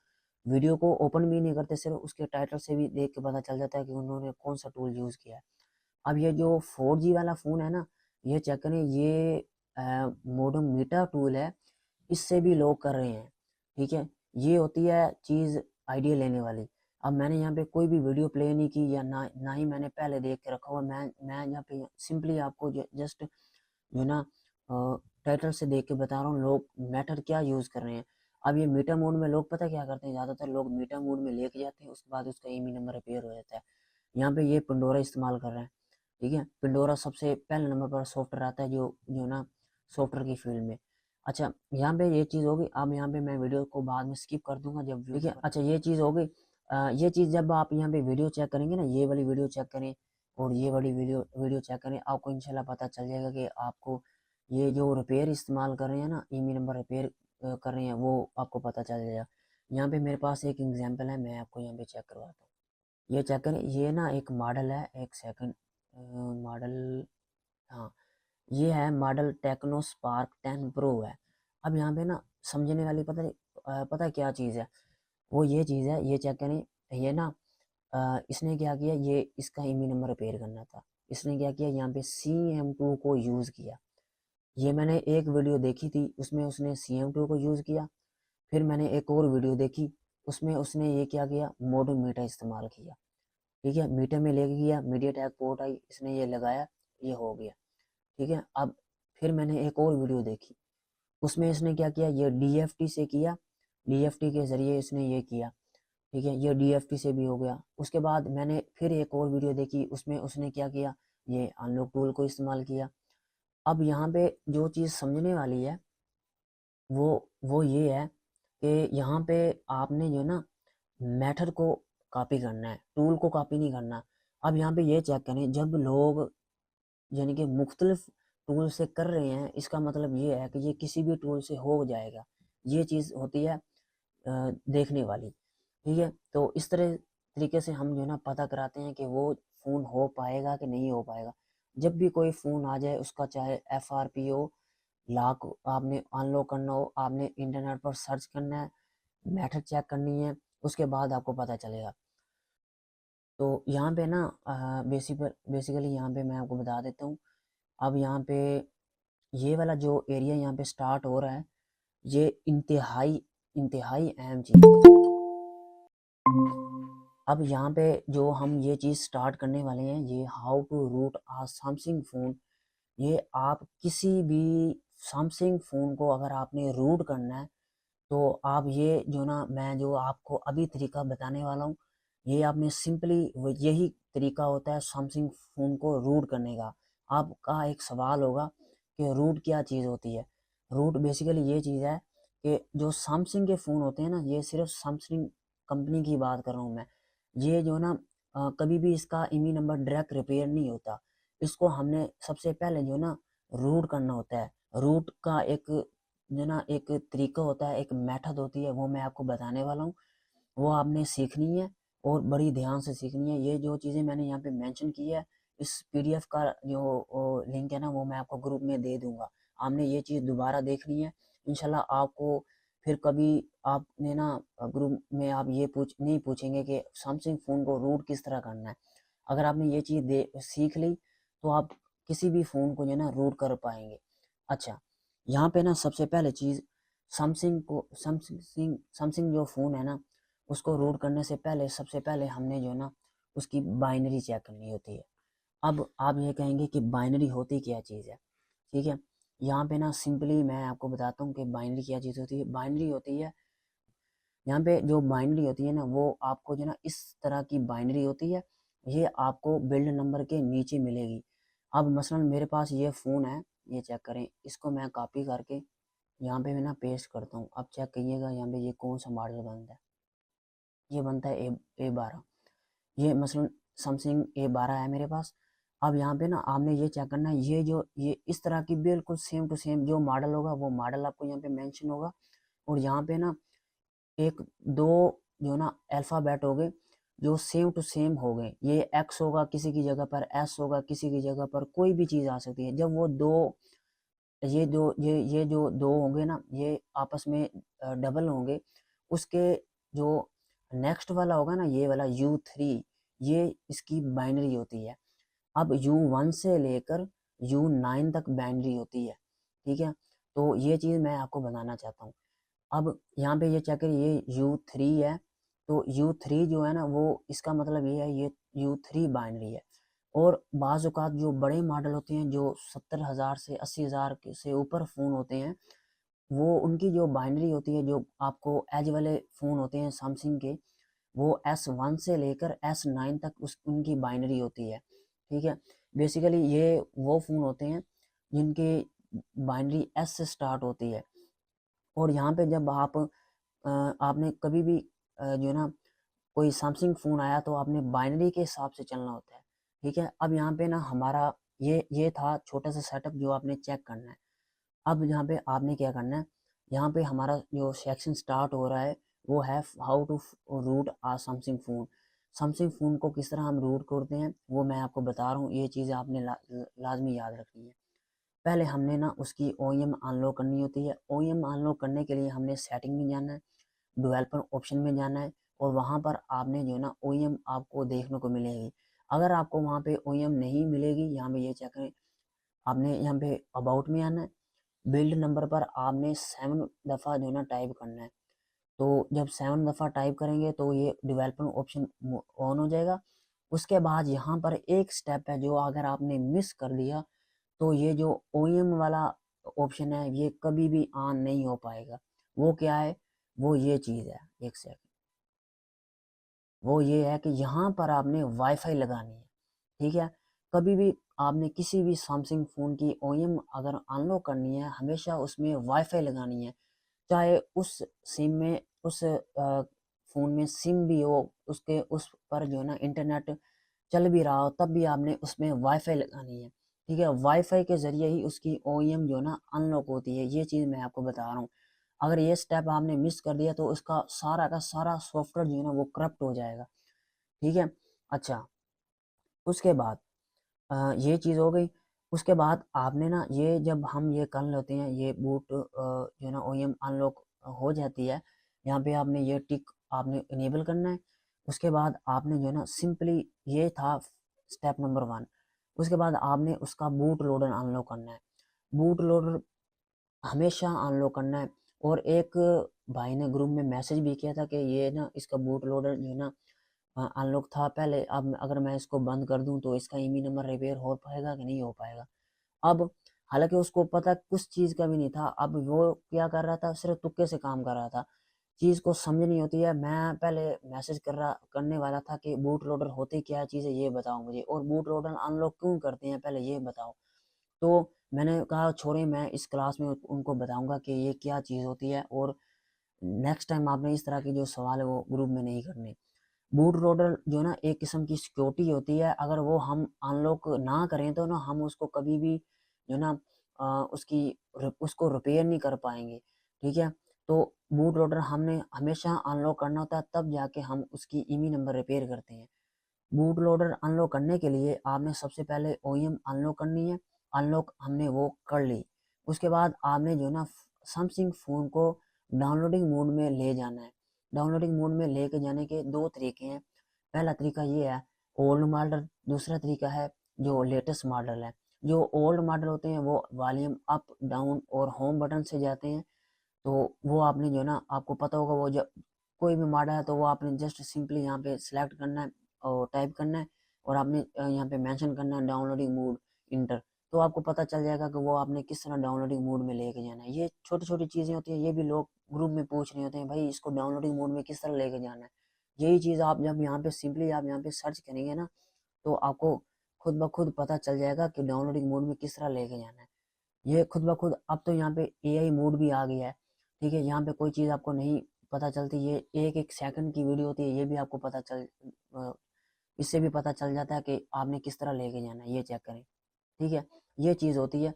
वीडियो को ओपन भी नहीं करते, सिर्फ उसके टाइटल से भी देख के पता चल जाता है कि उन्होंने कौन सा टूल यूज़ किया है। अब ये जो 4G वाला फ़ोन है ना, ये चेक करें, ये मॉडर्न मीटा टूल है, इससे भी लोग कर रहे हैं, ठीक है। ये होती है चीज़ आइडिया लेने वाली। अब मैंने यहाँ पे कोई भी वीडियो प्ले नहीं की, या ना ही मैंने पहले देख के रखा हुआ, मैं यहाँ पे सिंपली आपको जस्ट जो ना टाइटल से देख के बता रहा हूँ लोग मैटर क्या यूज़ कर रहे हैं। अब ये मीटर मोड में लोग पता क्या करते हैं, ज़्यादातर लोग मीटर मोड में लेके जाते हैं, उसके बाद उसका ईमी नंबर रिपेयर हो जाता है। यहाँ पे ये पंडोरा इस्तेमाल कर रहे हैं, ठीक है। पंडोरा सबसे पहले नंबर पर सॉफ्टवेयर आता है जो ना सॉफ्टवेयर की फील्ड में। अच्छा, यहाँ पे ये चीज़ होगी। अब यहाँ पे मैं वीडियो को बाद में स्किप कर दूंगा जब, ठीक है। अच्छा, ये चीज़ हो गई। ये चीज़ जब आप यहाँ पे वीडियो चेक करेंगे ना, ये वाली वीडियो चेक करें और ये वाली वीडियो चेक करें, आपको इंशाल्लाह पता चल जाएगा कि आपको ये जो रिपेयर इस्तेमाल कर रहे हैं ना, ईमी नंबर रिपेयर कर रहे हैं, वो आपको पता चल जाएगा। यहाँ पे मेरे पास एक एग्जांपल है, मैं आपको यहाँ पे चेक करवाता हूँ। ये चेक करें, ये ना एक मॉडल है, एक सेकंड, मॉडल, हाँ, ये है मॉडल टेक्नो स्पार्क 10 प्रो है। अब यहाँ पे ना समझने वाली पता क्या चीज़ है, वो ये चीज़ है, ये चेक करें। ये ना इसने क्या किया, ये इसका ईमी नंबर रिपेयर करना था, इसने क्या किया, यहाँ पे CM2 को यूज़ किया। ये मैंने एक वीडियो देखी थी, उसमें उसने CM2 को यूज़ किया। फिर मैंने एक और वीडियो देखी, उसमें उसने ये क्या किया, मॉडर्न मीटर इस्तेमाल किया, ठीक है। मीटर में लेके गया, मीडियाटेक पोर्ट आई, इसने ये लगाया, ये हो गया, ठीक है। अब फिर मैंने एक और वीडियो देखी, उसमें इसने क्या किया, ये DFT से किया, DFT के ज़रिए इसने ये किया, ठीक है। ये DFT से भी हो गया। उसके बाद मैंने फिर एक और वीडियो देखी, उसमें उसने क्या किया, ये अनलॉक टूल को इस्तेमाल किया। अब यहाँ पे जो चीज़ समझने वाली है वो ये है कि यहाँ पे आपने जो ना मेथड को कॉपी करना है, टूल को कॉपी नहीं करना। अब यहाँ पे ये चेक करें, जब लोग यानी कि मुख्तलिफ टूल से कर रहे हैं, इसका मतलब ये है कि ये किसी भी टूल से हो जाएगा। ये चीज़ होती है देखने वाली, ठीक है। तो इस तरीके से हम जो है ना पता कराते हैं कि वो फ़ोन हो पाएगा कि नहीं हो पाएगा। जब भी कोई फ़ोन आ जाए, उसका चाहे FRP हो, लॉक आपने अनलॉक करना हो, आपने इंटरनेट पर सर्च करना है, मेथड चेक करनी है, उसके बाद आपको पता चलेगा। तो यहाँ पे ना बेसिकली यहाँ पे मैं आपको बता देता हूँ। अब यहाँ पे ये वाला जो एरिया यहाँ पे स्टार्ट हो रहा है, ये इंतहाई इंतहाई अहम चीज़ है। अब यहाँ पे जो हम ये चीज़ स्टार्ट करने वाले हैं, ये how to root a Samsung phone. ये आप किसी भी सैमसंग फ़ोन को अगर आपने रूट करना है, तो आप ये जो ना मैं जो आपको अभी तरीका बताने वाला हूँ, ये आपने सिंपली यही तरीका होता है सैमसंग फ़ोन को रूट करने का। आपका एक सवाल होगा कि रूट क्या चीज़ होती है। रूट बेसिकली ये चीज़ है कि जो सैमसंग के फ़ोन होते हैं ना, ये सिर्फ सैमसंग कंपनी की बात कर रहा हूँ मैं। ये जो ना कभी भी इसका ईमी नंबर डायरेक्ट रिपेयर नहीं होता। इसको हमने सबसे पहले जो ना रूट करना होता है। रूट का एक जो ना एक तरीका होता है, एक मेथड होती है, वो मैं आपको बताने वाला हूँ। वो आपने सीखनी है और बड़ी ध्यान से सीखनी है। ये जो चीज़ें मैंने यहाँ पे मेंशन की है, इस PDF का जो लिंक है ना, वो मैं आपको ग्रुप में दे दूंगा। आपने ये चीज़ दोबारा देखनी है, इंशाल्लाह आपको फिर कभी आपने ना ग्रुप में आप ये नहीं पूछेंगे कि सैमसंग फ़ोन को रूट किस तरह करना है। अगर आपने ये चीज़ सीख ली, तो आप किसी भी फ़ोन को जो है ना रूट कर पाएंगे। अच्छा, यहाँ पे ना सबसे पहले चीज़ सैमसंग जो फ़ोन है ना उसको रूट करने से पहले सबसे पहले हमने जो है ना उसकी बाइनरी चेक करनी होती है। अब आप ये कहेंगे कि बाइनरी होती क्या चीज़ है, ठीक है। यहाँ पे ना सिंपली मैं आपको बताता हूँ कि बाइनरी क्या चीज़ होती है। बाइनरी होती है, यहाँ पे जो बाइनरी होती है ना वो आपको जो ना इस तरह की बाइनरी होती है, ये आपको बिल्ड नंबर के नीचे मिलेगी। अब मसलन मेरे पास ये फ़ोन है, ये चेक करें, इसको मैं कॉपी करके यहाँ पे मैं ना पेस्ट करता हूँ। अब चेक करिएगा यहाँ पे ये कौन सा मॉडल बनता है, ये बनता है A12। ये मसलन सैमसंग A12 है मेरे पास। अब यहाँ पे ना आपने ये चेक करना है, ये इस तरह की बिल्कुल सेम टू सेम जो मॉडल होगा वो मॉडल आपको यहाँ पे मेंशन होगा। और यहाँ पे ना एक दो जो ना अल्फ़ाबेट हो गए जो सेम टू सेम हो गए। ये एक्स होगा किसी की जगह पर, एस होगा किसी की जगह पर, कोई भी चीज़ आ सकती है। जब वो दो ये जो दो होंगे ना ये आपस में डबल होंगे, उसके जो नेक्स्ट वाला होगा ना ये वाला U3, ये इसकी बाइनरी होती है। अब U1 से लेकर U9 तक बाइनरी होती है, ठीक है। तो ये चीज़ मैं आपको बताना चाहता हूँ। अब यहाँ पे ये चेक करिए, ये U3 है, तो U3 जो है ना वो इसका मतलब ये है ये U3 बाइनरी है। और बाज़ औक़ात जो बड़े मॉडल होते हैं जो 70,000 से 80,000 से ऊपर फ़ोन होते हैं, वो उनकी जो बाइनरी होती है, जो आपको एज वाले फ़ोन होते हैं सैमसंग के, वो S1 से लेकर S9 तक उस उनकी बाइनरी होती है, ठीक है। बेसिकली ये वो फ़ोन होते हैं जिनकी बाइनरी S से स्टार्ट होती है। और यहाँ पे जब आपने कभी भी जो है ना कोई सैमसंग फ़ोन आया तो आपने बाइनरी के हिसाब से चलना होता है, ठीक है। अब यहाँ पे ना हमारा ये था छोटा सा सेटअप जो आपने चेक करना है। अब यहाँ पे आपने क्या करना है, यहाँ पे हमारा जो सेक्शन स्टार्ट हो रहा है वो है how to root a Samsung phone. Samsung phone को किस तरह हम रूट करते हैं वो मैं आपको बता रहा हूँ, ये चीज़ें आपने लाजमी याद रखनी है। पहले हमने ना उसकी OEM अनलॉक करनी होती है। OEM अनलॉक करने के लिए हमने सेटिंग में जाना है, डेवलपर ऑप्शन में जाना है, और वहाँ पर आपने जो है ना OEM आपको देखने को मिलेगी। अगर आपको वहाँ पे OEM नहीं मिलेगी, यहाँ पे ये चेक करें, आपने यहाँ पे अबाउट में आना है, बिल्ड नंबर पर आपने 7 दफ़ा जो है ना टाइप करना है। तो जब 7 दफ़ा टाइप करेंगे तो ये डेवलपर ऑप्शन ऑन हो जाएगा। उसके बाद यहाँ पर एक स्टेप है जो अगर आपने मिस कर दिया तो ये जो OEM वाला ऑप्शन है ये कभी भी ऑन नहीं हो पाएगा। वो क्या है, वो ये चीज़ है, एक सेकंड, वो ये है कि यहाँ पर आपने वाईफाई लगानी है, ठीक है। कभी भी आपने किसी भी सैमसंग फ़ोन की OEM अगर अनलॉक करनी है, हमेशा उसमें वाईफाई लगानी है। चाहे उस सिम में उस फ़ोन में सिम भी हो, उसके उस पर जो है ना इंटरनेट चल भी रहा हो, तब भी आपने उसमें वाईफाई लगानी है, ठीक है। वाईफाई के ज़रिए ही उसकी OEM जो है ना अनलॉक होती है, ये चीज़ मैं आपको बता रहा हूँ। अगर ये स्टेप आपने मिस कर दिया तो उसका सारा का सारा सॉफ्टवेयर जो है ना वो करप्ट हो जाएगा, ठीक है। अच्छा, उसके बाद ये चीज़ हो गई। उसके बाद आपने ना ये जब हम ये कर लेते हैं, ये बूट जो है ना OEM अनलॉक हो जाती है, यहाँ पे आपने ये टिक आपने इनेबल करना है। उसके बाद आपने जो है ना सिंपली, ये था स्टेप नंबर 1। उसके बाद आपने उसका बूट लोडर अनलॉक करना है। बूट लोडर हमेशा अनलॉक करना है। और एक भाई ने ग्रुप में मैसेज भी किया था कि ये ना इसका बूट लोडर जो है ना अनलॉक था पहले, अब अगर मैं इसको बंद कर दूं तो इसका ईमी नंबर रिपेयर हो पाएगा कि नहीं हो पाएगा। अब हालांकि उसको पता कुछ चीज़ का भी नहीं था, अब वो क्या कर रहा था, सिर्फ तुक्के से काम कर रहा था, चीज़ को समझ नहीं होती है। मैं पहले मैसेज करने वाला था कि बूट लोडर होते क्या चीज़ है ये बताओ मुझे, और बूट लोडर अनलॉक क्यों करते हैं पहले ये बताओ। तो मैंने कहा छोड़े, मैं इस क्लास में उनको बताऊंगा कि ये क्या चीज़ होती है, और नेक्स्ट टाइम आपने इस तरह के जो सवाल है वो ग्रुप में नहीं करने। बूट लोडर जो ना एक किस्म की सिक्योरिटी होती है, अगर वो हम अनलॉक ना करें तो ना हम उसको कभी भी जो ना उसको रिपेयर नहीं कर पाएंगे, ठीक है। तो बूट लोडर हमने हमेशा अनलॉक करना होता है, तब जाके हम उसकी ईमी नंबर रिपेयर करते हैं। बूट लोडर अनलॉक करने के लिए आपने सबसे पहले OEM अनलॉक करनी है। अनलॉक हमने वो कर ली। उसके बाद आपने जो ना सैमसंग फ़ोन को डाउनलोडिंग मोड में ले जाना है। डाउनलोडिंग मोड में लेके जाने के दो तरीके हैं। पहला तरीका ये है ओल्ड मॉडल, दूसरा तरीका है जो लेटेस्ट मॉडल है। जो ओल्ड मॉडल होते हैं वो वॉल्यूम अप डाउन और होम बटन से जाते हैं। तो वो आपने जो ना, आपको पता होगा, वो जब कोई भी मॉडल है तो वो आपने जस्ट सिंपली यहाँ पे सिलेक्ट करना है और टाइप करना है, और आपने यहाँ पे मेंशन करना है डाउनलोडिंग मोड इंटर। तो आपको पता चल जाएगा कि वो आपने किस तरह डाउनलोडिंग मोड में लेके जाना है। ये छोटी छोटी चीज़ें होती हैं, ये भी लोग ग्रुप में पूछ रहे होते हैं, भाई इसको डाउनलोडिंग मोड में किस तरह लेके जाना है। यही चीज़ आप जब यहाँ पे सिंपली आप यहाँ पे सर्च करेंगे ना, तो आपको खुद ब खुद पता चल जाएगा कि डाउनलोडिंग मोड में किस तरह लेके जाना है। ये खुद ब खुद अब तो यहाँ पे एआई मोड भी आ गया है। ठीक है, यहाँ पे कोई चीज़ आपको नहीं पता चलती, ये एक एक सेकंड की वीडियो होती है, ये भी आपको पता चल इससे भी पता चल जाता है कि आपने किस तरह लेके जाना है, ये चेक करें। ठीक है, ये चीज़ होती है।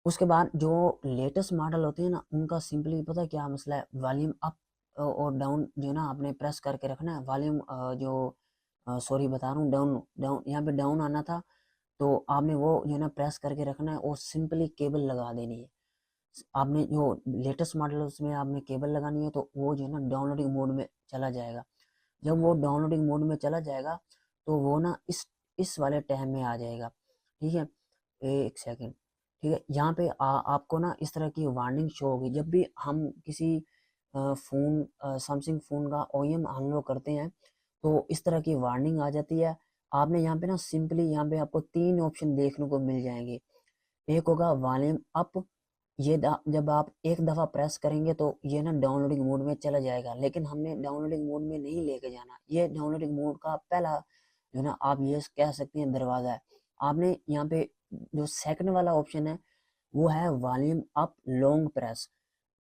उसके बाद जो लेटेस्ट मॉडल होते हैं ना, उनका सिंपली पता है क्या मसला है, वॉल्यूम अप और डाउन जो ना आपने प्रेस करके रखना है। वॉल्यूम जो सॉरी बता रहा हूँ, डाउन डाउन यहाँ पे डाउन आना था, तो आपने वो जो ना प्रेस करके रखना है और सिंपली केबल लगा देनी है। आपने जो लेटेस्ट मॉडल है उसमें आपने केबल लगानी है, तो वो जो है ना डाउनलोडिंग मोड में चला जाएगा। जब वो डाउनलोडिंग मोड में चला जाएगा तो वो ना इस वाले टैब में आ जाएगा। ठीक है, एक सेकंड। ठीक है, यहाँ पे आपको ना इस तरह की वार्निंग शो होगी जब भी हम किसी फ़ोन सैमसंग फ़ोन का ओईएम अनलॉक करते हैं, तो इस तरह की वार्निंग आ जाती है। आपने यहाँ पे ना सिंपली यहाँ पे आपको 3 ऑप्शन देखने को मिल जाएंगे। एक होगा वॉल्यूम अप, जब आप एक दफ़ा प्रेस करेंगे तो ये ना डाउनलोडिंग मोड में चला जाएगा, लेकिन हमने डाउनलोडिंग मोड में नहीं लेके जाना। ये डाउनलोडिंग मोड का पहला जो ना आप ये कह सकते हैं दरवाज़ा है। आपने यहाँ पे जो सेकंड वाला ऑप्शन है वो है वॉल्यूम अप लॉन्ग प्रेस,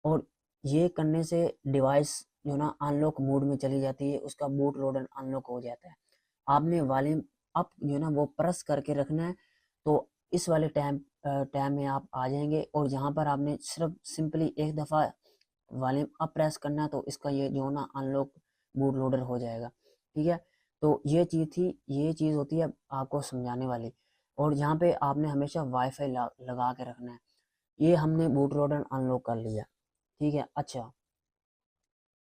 और ये करने से डिवाइस जो ना अनलॉक मोड में चली जाती है, उसका बूट लोडर अनलॉक हो जाता है। आपने वॉल्यूम अप जो ना वो प्रेस करके रखना है, तो इस वाले टैब में आप आ जाएंगे, और यहाँ पर आपने सिर्फ सिंपली एक दफ़ा वॉल्यूम अप प्रेस करना है, तो इसका ये जो ना अनलॉक बूट लोडर हो जाएगा। ठीक है, तो ये चीज़ थी, ये चीज़ होती है आपको समझाने वाली। और यहाँ पे आपने हमेशा वाईफाई लगा के रखना है। ये हमने बूट लोडर अनलॉक कर लिया। ठीक है, अच्छा,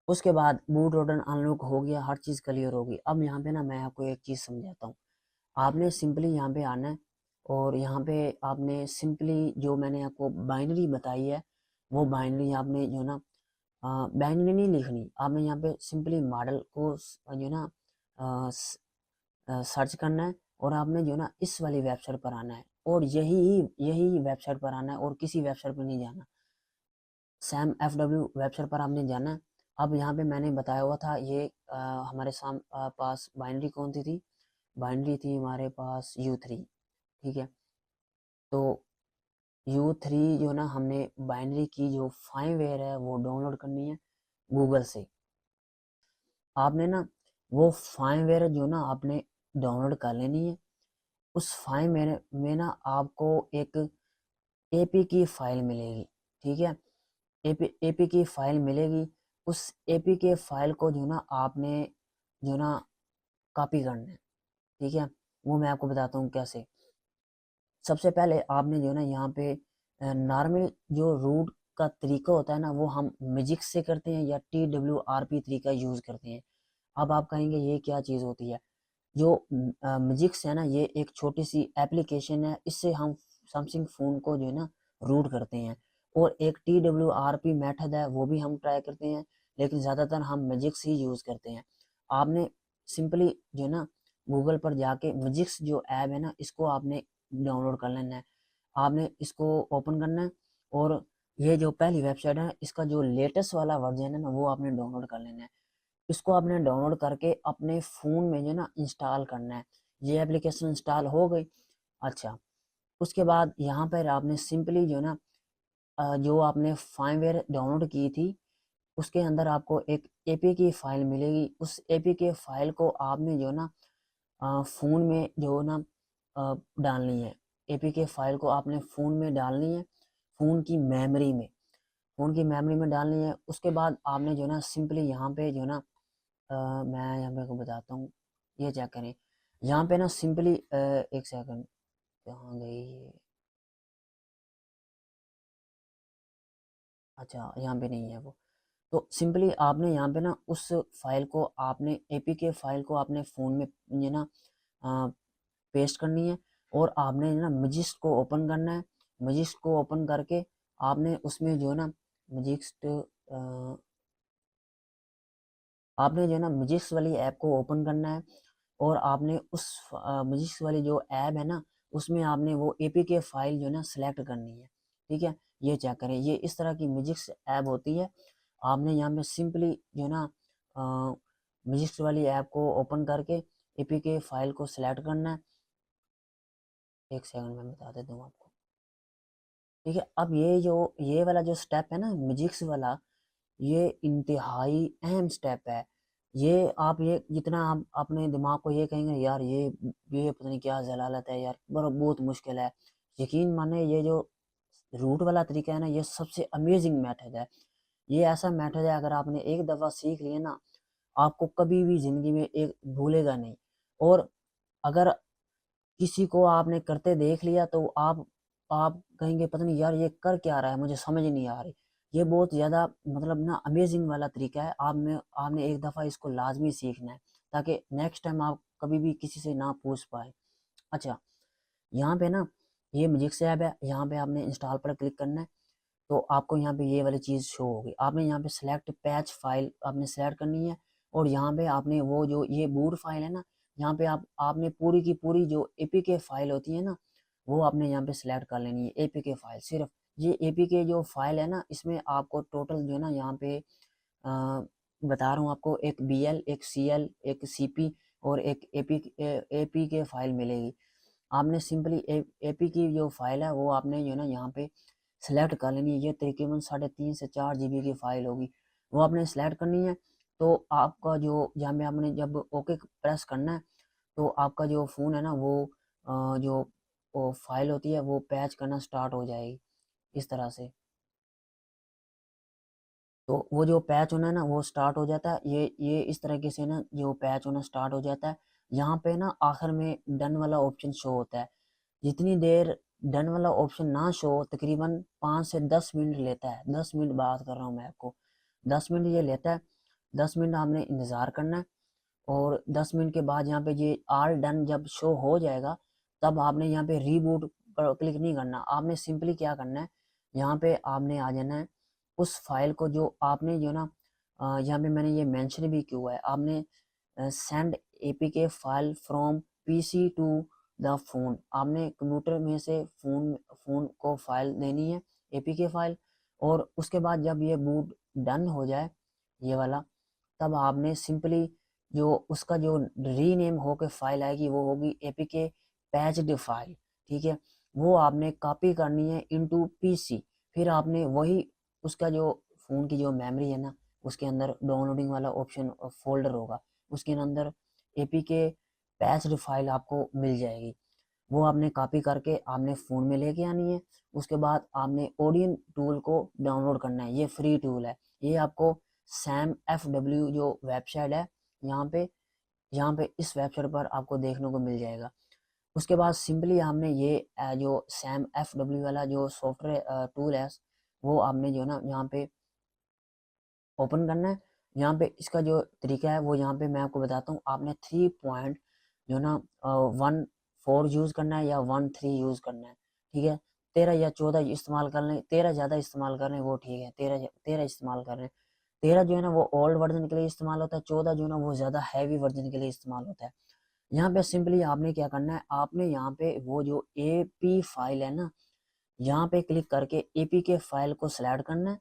उसके बाद बूट लोडर अनलॉक हो गया, हर चीज़ क्लियर होगी। अब यहाँ पे ना मैं आपको एक चीज़ समझाता हूँ। आपने सिंपली यहाँ पे आना है, और यहाँ पे आपने सिंपली जो मैंने आपको बाइनरी बताई है, वो बाइनरी आपने जो ना बाइनरी नहीं लिखनी, आपने यहाँ पे सिंपली मॉडल को जो ना सर्च करना है, और आपने जो ना इस वाली वेबसाइट पर आना है, और यही वेबसाइट पर आना है, और किसी वेबसाइट पर नहीं जाना। सैम FW वेबसाइट पर आपने जाना है। अब यहाँ पे मैंने बताया हुआ था ये हमारे पास बाइनरी कौन सी थी, बाइनरी थी हमारे पास U3। ठीक है, तो U3 जो ना हमने बाइनरी की जो फाइलवेयर है वो डाउनलोड करनी है गूगल से। आपने ना वो फाइलवेयर जो ना आपने डाउनलोड कर लेनी है। उस फाइल में ना आपको एक एपी की फाइल मिलेगी। ठीक है, एपी की फाइल मिलेगी। उस एपी के फाइल को जो ना आपने जो ना कॉपी करना है। ठीक है, वो मैं आपको बताता हूँ कैसे। सबसे पहले आपने जो ना यहाँ पे नॉर्मल जो रूट का तरीका होता है ना, वो हम मैजिक से करते हैं या TWRP तरीका यूज़ करते हैं। अब आप कहेंगे ये क्या चीज़ होती है। जो मैजिक्स है ना, ये एक छोटी सी एप्लीकेशन है, इससे हम सैमसंग फ़ोन को जो है ना रूट करते हैं। और एक TWRP मेथड है, वो भी हम ट्राई करते हैं, लेकिन ज़्यादातर हम मैजिक्स ही यूज़ करते हैं। आपने सिंपली जो है ना गूगल पर जाके मैजिक्स जो ऐप है ना, इसको आपने डाउनलोड कर लेना है। आपने इसको ओपन करना है, और ये जो पहली वेबसाइट है इसका जो लेटेस्ट वाला वर्जन है ना, वो आपने डाउनलोड कर लेना है। इसको आपने डाउनलोड करके अपने फ़ोन में जो ना इंस्टॉल करना है। ये एप्लीकेशन इंस्टॉल हो गई। अच्छा, उसके बाद यहाँ पर आपने सिंपली जो ना जो आपने फाइलवेयर डाउनलोड की थी, उसके अंदर आपको एक एपी की फ़ाइल मिलेगी। उस एपी के फ़ाइल को आपने जो ना फ़ोन में जो ना डालनी है। एपी के फ़ाइल को आपने फ़ोन में डालनी है, फ़ोन की मेमोरी में, फ़ोन की मेमोरी में डालनी है। उसके बाद आपने जो ना सिंपली यहाँ पे जो ना मैं यहाँ पे आपको बताता हूँ, ये चेक करें। यहाँ पे ना सिंपली एक सेकंड, कहाँ गई ये, अच्छा यहाँ पे नहीं है वो। तो सिंपली आपने यहाँ पे ना उस फाइल को आपने एपी के फाइल को आपने फ़ोन में ये ना पेस्ट करनी है। और आपने ना मजिस्ट को ओपन करना है। मजिस्ट को ओपन करके आपने उसमें जो है ना मजिस्ट आपने जो है ना मजिस्ट वाली ऐप को ओपन करना है और आपने उस मजिस्ट वाली जो ऐप है ना उसमें आपने वो एपीके फाइल जो है ना सेलेक्ट करनी है। ठीक है, ये चेक करें, ये इस तरह की मजिस्ट ऐप होती है। आपने यहाँ पे सिंपली जो है ना मजिस्ट वाली ऐप को ओपन करके एपीके फाइल को सिलेक्ट करना है। एक सेकंड में बता देता हूँ आपको। ठीक है, अब ये वाला जो स्टेप है ना मजिक्स वाला, ये इंतहाई अहम स्टेप है। ये आप ये जितना आप अपने दिमाग को ये कहेंगे यार ये पता नहीं क्या जलालत है यार, बहुत मुश्किल है, यकीन माने ये जो रूट वाला तरीका है ना ये सबसे अमेजिंग मेथड है। ये ऐसा मेथड है, अगर आपने एक दफ़ा सीख लिया ना आपको कभी भी ज़िंदगी में एक भूलेगा नहीं। और अगर किसी को आपने करते देख लिया तो आप कहेंगे पता नहीं यार ये कर क्या रहा है, मुझे समझ नहीं आ रही। ये बहुत ज़्यादा मतलब ना अमेजिंग वाला तरीका है। आपने एक दफ़ा इसको लाजमी सीखना है ताकि नेक्स्ट टाइम आप कभी भी किसी से ना पूछ पाए। अच्छा, यहाँ पे ना ये म्यूजिक ऐप है, यहाँ पे आपने इंस्टॉल पर क्लिक करना है तो आपको यहाँ पे ये वाली चीज़ शो होगी। आपने यहाँ पे सेलेक्ट पैच फाइल आपने सेलेक्ट करनी है और यहाँ पे आपने वो जो ये बूट फाइल है ना, यहाँ पे आपने पूरी की पूरी जो एपीके फाइल होती है ना वो आपने यहाँ पे सेलेक्ट कर लेनी है। एपीके फाइल सिर्फ ये एपीके जो फाइल है ना इसमें आपको टोटल जो है ना यहाँ पे बता रहा हूँ आपको, एक बीएल, एक सीएल, एक सीपी और एक एपीके फाइल मिलेगी। आपने सिंपली एपी की जो फाइल है वो आपने जो है ना यहाँ पे सेलेक्ट कर लेनी है। ये तकरीबन 3.5 से 4 जीबी की फाइल होगी, वो आपने सेलेक्ट करनी है। तो आपका जो यहाँ पे आपने जब ओके प्रेस करना है तो आपका जो फ़ोन है ना वो जो फाइल होती है वो पैच करना स्टार्ट हो जाएगी इस तरह से। तो वो जो पैच होना है ना वो स्टार्ट हो जाता है, ये इस तरीके से ना जो पैच होना स्टार्ट हो जाता है। यहाँ पे ना आखिर में डन वाला ऑप्शन शो होता है। जितनी देर डन वाला ऑप्शन ना शो हो तकरीबन 5 से 10 मिनट लेता है। 10 मिनट बात कर रहा हूँ मैं आपको, 10 मिनट ये लेता है। 10 मिनट आपने इंतज़ार करना है और 10 मिनट के बाद यहाँ पे ये ऑल डन जब शो हो जाएगा तब आपने यहाँ पे रीबूट पर क्लिक नहीं करना। आपने सिंपली क्या करना है, यहाँ पे आपने आ जाना है उस फाइल को जो आपने जो ना यहाँ पे मैंने ये मेंशन भी किया है। आपने send APK file from PC to the phone, आपने कंप्यूटर में से फोन को फाइल देनी है एपीके फाइल। और उसके बाद जब ये बूट डन हो जाए ये वाला, तब आपने सिंपली जो उसका जो रीनेम होकर फाइल आएगी वो होगी एपीके पैच्ड फाइल। ठीक है, वो आपने कॉपी करनी है इनटू पीसी। फिर आपने वही उसका जो फ़ोन की जो मेमोरी है ना उसके अंदर डाउनलोडिंग वाला ऑप्शन फोल्डर होगा, उसके अंदर एपीके पैच्ड फाइल आपको मिल जाएगी। वो आपने कॉपी करके आपने फ़ोन में लेके आनी है। उसके बाद आपने ओडियन टूल को डाउनलोड करना है, ये फ्री टूल है। ये आपको सैम FW जो वेबसाइट है यहाँ पे इस वेबसाइट पर आपको देखने को मिल जाएगा। उसके बाद सिंपली आपने ये जो सैम FW वाला जो सॉफ्टवेयर टूल है वो आपने जो ना यहाँ पे ओपन करना है। यहाँ पे इसका जो तरीका है वो यहाँ पे मैं आपको बताता हूँ। आपने 3 पॉइंट जो ना 1.4 यूज़ करना है या 1.3 यूज़ करना है। ठीक है, 13 या 14 इस्तेमाल कर लें, 13 ज़्यादा इस्तेमाल कर लें वो ठीक है, 13 इस्तेमाल कर लें। 13 जो है ना वो ओल्ड वर्जन के लिए इस्तेमाल होता है, 14 जो है ना वो ज़्यादा हैवी वर्जन के लिए इस्तेमाल होता है। यहाँ पे सिंपली आपने क्या करना है, आपने यहाँ पे वो जो AP फाइल है ना यहाँ पे क्लिक करके एपीके फाइल को सिलेक्ट करना है।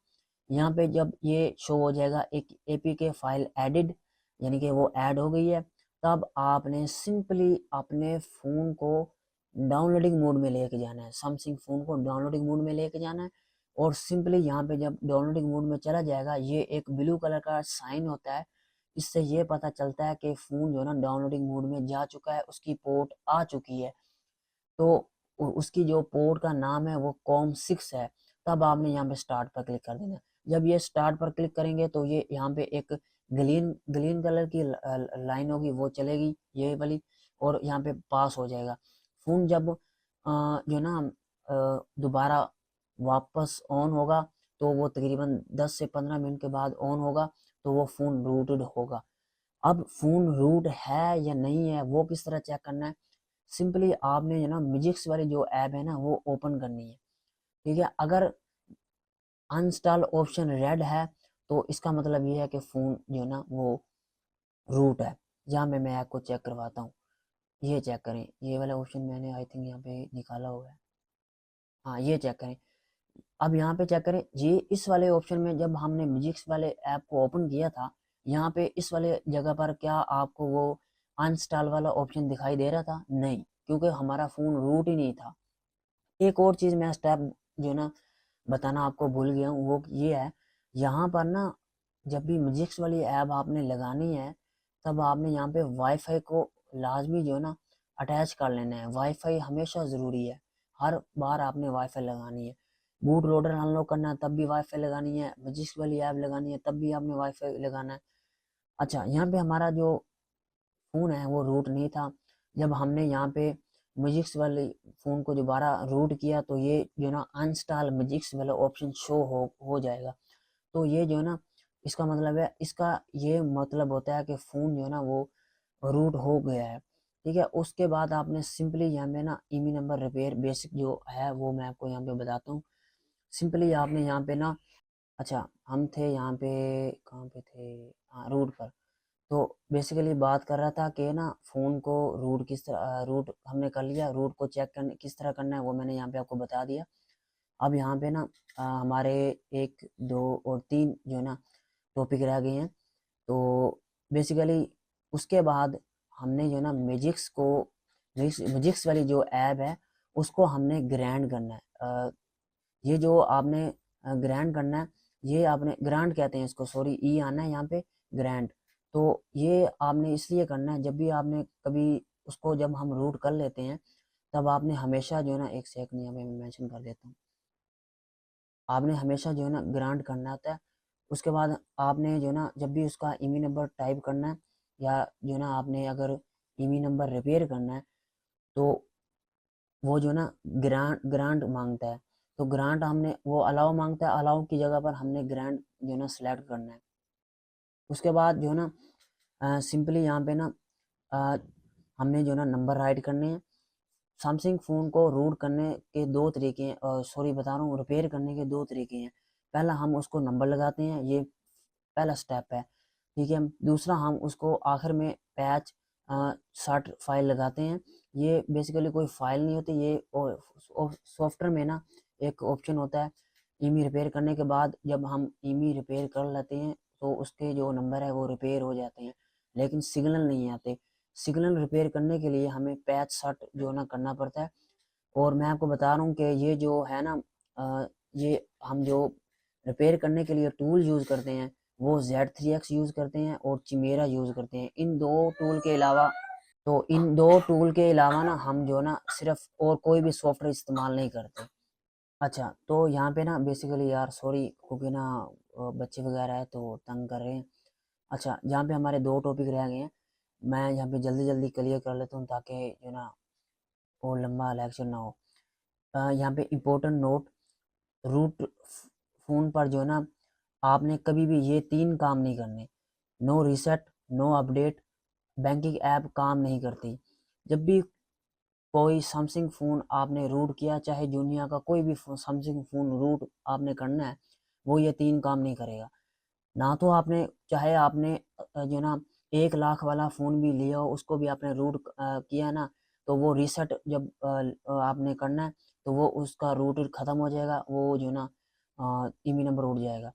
यहाँ पे जब ये शो हो जाएगा एक एपीके फाइल एडिड, यानी कि वो ऐड हो गई है, तब आपने सिंपली अपने फ़ोन को डाउनलोडिंग मोड में लेके जाना है। सैमसंग फ़ोन को डाउनलोडिंग मोड में लेके जाना है और सिंपली यहाँ पे जब डाउनलोडिंग मोड में चला जाएगा ये एक ब्लू कलर का साइन होता है। इससे ये पता चलता है कि फ़ोन जो है ना डाउनलोडिंग मोड में जा चुका है, उसकी पोर्ट आ चुकी है। तो उसकी जो पोर्ट का नाम है वो COM6 है। तब आपने यहाँ पे स्टार्ट पर क्लिक कर देना है। जब ये स्टार्ट पर क्लिक करेंगे तो ये यहाँ पे एक ग्रीन ग्रीन कलर की लाइन होगी वो चलेगी ये वाली और यहाँ पे पास हो जाएगा। फ़ोन जब जो ना दोबारा वापस ऑन होगा तो वो तकरीबन 10 से 15 मिनट के बाद ऑन होगा तो वो फ़ोन रूटेड होगा। अब फ़ोन रूट है या नहीं है वो किस तरह चेक करना है, सिंपली आपने जो ना म्यूजिक्स वाली जो ऐप है ना वो ओपन करनी है। ठीक है, अगर अनइंस्टॉल ऑप्शन रेड है तो इसका मतलब ये है कि फ़ोन जो है ना वो रूट है। यहाँ मैं आपको चेक करवाता हूँ, ये चेक करें, ये वाला ऑप्शन मैंने आई थिंक यहाँ पे निकाला हुआ है। हाँ, ये चेक करें। अब यहाँ पे चेक करें, ये इस वाले ऑप्शन में जब हमने म्यूजिक्स वाले ऐप को ओपन किया था, यहाँ पे इस वाले जगह पर क्या आपको वो अनइंस्टॉल वाला ऑप्शन दिखाई दे रहा था? नहीं, क्योंकि हमारा फ़ोन रूट ही नहीं था। एक और चीज़ मैं स्टेप जो ना बताना आपको भूल गया हूँ, वो ये है, यहाँ पर ना जब भी म्यूजिक्स वाली ऐप आपने लगानी है, तब आपने यहाँ पे वाईफाई को लाजमी जो है ना अटैच कर लेना है। वाईफाई हमेशा ज़रूरी है, हर बार आपने वाईफाई लगानी है। बूट लोडर अनलॉक करना है तब भी वाईफाई लगानी है, म्यूजिक्स वाली ऐप लगानी है तब भी आपने वाईफाई लगाना है। अच्छा, यहाँ पे हमारा जो फ़ोन है वो रूट नहीं था। जब हमने यहाँ पे म्यूजिक्स वाले फ़ोन को दोबारा रूट किया तो ये जो ना अनइंस्टॉल म्यूजिक्स वाला ऑप्शन शो हो जाएगा। तो ये जो है ना, इसका मतलब है, इसका ये मतलब होता है कि फ़ोन जो है ना वो रूट हो गया है। ठीक है, उसके बाद आपने सिंपली यहाँ पे ना ईमी नंबर रिपेयर बेसिक जो है वो मैं आपको यहाँ पे बताता हूँ। सिंपली आपने यहाँ पे ना, अच्छा हम थे यहाँ पे, कहाँ पे थे, हाँ रूट पर। तो बेसिकली बात कर रहा था कि ना फ़ोन को रूट किस तरह, रूट हमने कर लिया, रूट को चेक करने किस तरह करना है वो मैंने यहाँ पे आपको बता दिया। अब यहाँ पे ना हमारे 1, 2 और 3 जो है ना टॉपिक रह गए हैं। तो बेसिकली उसके बाद हमने जो है ना म्यूजिक्स वाली जो ऐप है उसको हमने ग्रैंड करना है। ये जो आपने ग्रैंड करना है, ये आपने ग्रांट कहते हैं इसको, सॉरी ई आना है यहाँ पे, ग्रैंड। तो ये आपने इसलिए करना है, जब भी आपने कभी उसको जब हम रूट कर लेते हैं तब आपने हमेशा जो है ना, एक सेकंड यहाँ पे मैं मेंशन कर देता हूँ, आपने हमेशा जो है ना ग्रांट करना होता है। उसके बाद आपने जो है ना जब भी उसका ईमी नंबर टाइप करना है, या जो है ना आपने अगर ईमी नंबर रिपेयर करना है तो वो जो है ना ग्रांट मांगता है। तो ग्रांट हमने वो अलाउ मांगता है, अलाउ की जगह पर हमने ग्रांट जो है ना सिलेक्ट करना है। उसके बाद जो है ना सिंपली यहाँ पे ना अ, हमने जो है ना नंबर राइट करने हैं। सैमसंग फ़ोन को रूट करने के दो तरीके हैं, सॉरी बता रहा हूँ, रिपेयर करने के दो तरीके हैं। पहला हम उसको नंबर लगाते हैं, ये पहला स्टेप है। ठीक है, दूसरा हम उसको आखिर में पैच शॉर्ट फाइल लगाते हैं। ये बेसिकली कोई फाइल नहीं होती, ये सॉफ्टवेयर में ना एक ऑप्शन होता है। ईमी रिपेयर करने के बाद जब हम ईमी रिपेयर कर लेते हैं तो उसके जो नंबर है वो रिपेयर हो जाते हैं, लेकिन सिग्नल नहीं आते। सिग्नल रिपेयर करने के लिए हमें पैच शॉर्ट जो ना करना पड़ता है। और मैं आपको बता रहा हूँ कि ये जो है ना ये हम जो रिपेयर करने के लिए टूल यूज़ करते हैं वो Z3X यूज़ करते हैं और चिमेरा यूज़ करते हैं। इन दो टूल के अलावा, तो इन दो टूल के अलावा ना हम जो ना सिर्फ और कोई भी सॉफ्टवेयर इस्तेमाल नहीं करते। अच्छा, तो यहाँ पे ना बेसिकली यार सॉरी, क्योंकि ना बच्चे वगैरह है तो तंग कर रहे हैं। अच्छा, यहाँ पे हमारे दो टॉपिक रह गए हैं, मैं यहाँ पे जल्दी जल्दी क्लियर कर लेता हूँ ताकि जो ना और लंबा लेक्चर ना हो। यहाँ पे इम्पोर्टेंट नोट, रूट फ़ोन पर जो है ना आपने कभी भी ये 3 काम नहीं करने। No reset, no update, banking app काम नहीं करती। जब भी कोई सैमसंग फ़ोन आपने रूट किया, चाहे दुनिया का कोई भी सैमसंग फ़ोन रूट आपने करना है, वो ये 3 काम नहीं करेगा। ना तो आपने, चाहे आपने जो ना 1 लाख वाला फ़ोन भी लिया हो, उसको भी आपने रूट किया ना, तो वो रीसेट जब आपने करना है तो वो उसका रूट ख़त्म हो जाएगा, वो जो ना ईमी नंबर उड़ जाएगा।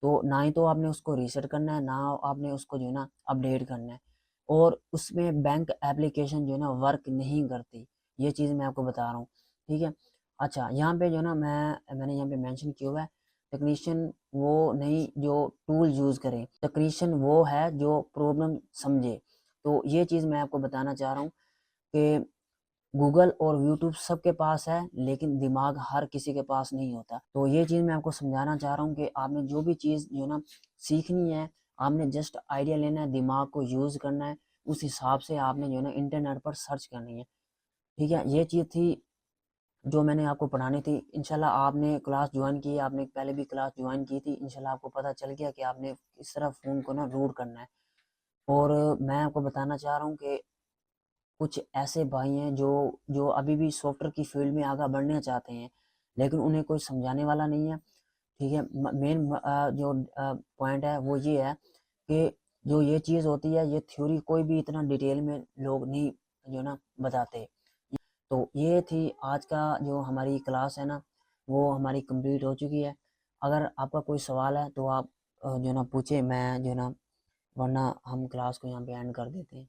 तो ना ही तो आपने उसको रीसेट करना है, ना आपने उसको जो है ना अपडेट करना है। और उसमें बैंक एप्लीकेशन जो है ना वर्क नहीं करती, ये चीज़ मैं आपको बता रहा हूँ। ठीक है, अच्छा यहाँ पे जो है ना मैंने यहाँ पे मेंशन किया हुआ है, टेक्नीशियन वो नहीं जो टूल यूज़ करे, टेक्नीशियन वो है जो प्रॉब्लम समझे। तो ये चीज़ मैं आपको बताना चाह रहा हूँ कि गूगल और यूट्यूब सबके पास है, लेकिन दिमाग हर किसी के पास नहीं होता। तो ये चीज़ मैं आपको समझाना चाह रहा हूँ कि आपने जो भी चीज़ जो ना सीखनी है, आपने जस्ट आइडिया लेना है, दिमाग को यूज़ करना है, उस हिसाब से आपने जो है ना इंटरनेट पर सर्च करनी है। ठीक है, ये चीज़ थी जो मैंने आपको पढ़ानी थी। इंशाल्लाह आपने क्लास ज्वाइन की, आपने पहले भी क्लास ज्वाइन की थी, इंशाल्लाह आपको पता चल गया कि आपने किस तरह फ़ोन को ना रूट करना है। और मैं आपको बताना चाह रहा हूँ कि कुछ ऐसे भाई हैं जो जो अभी भी सॉफ्टवेयर की फील्ड में आगे बढ़ना चाहते हैं, लेकिन उन्हें कोई समझाने वाला नहीं है। ठीक है, मेन जो पॉइंट है वो ये है कि जो ये चीज़ होती है, ये थ्योरी कोई भी इतना डिटेल में लोग नहीं जो ना बताते। तो ये थी आज का जो हमारी क्लास है ना, वो हमारी कंप्लीट हो चुकी है। अगर आपका कोई सवाल है तो आप जो ना पूछे, मैं जो ना, वरना हम क्लास को यहाँ पे एंड कर देते हैं।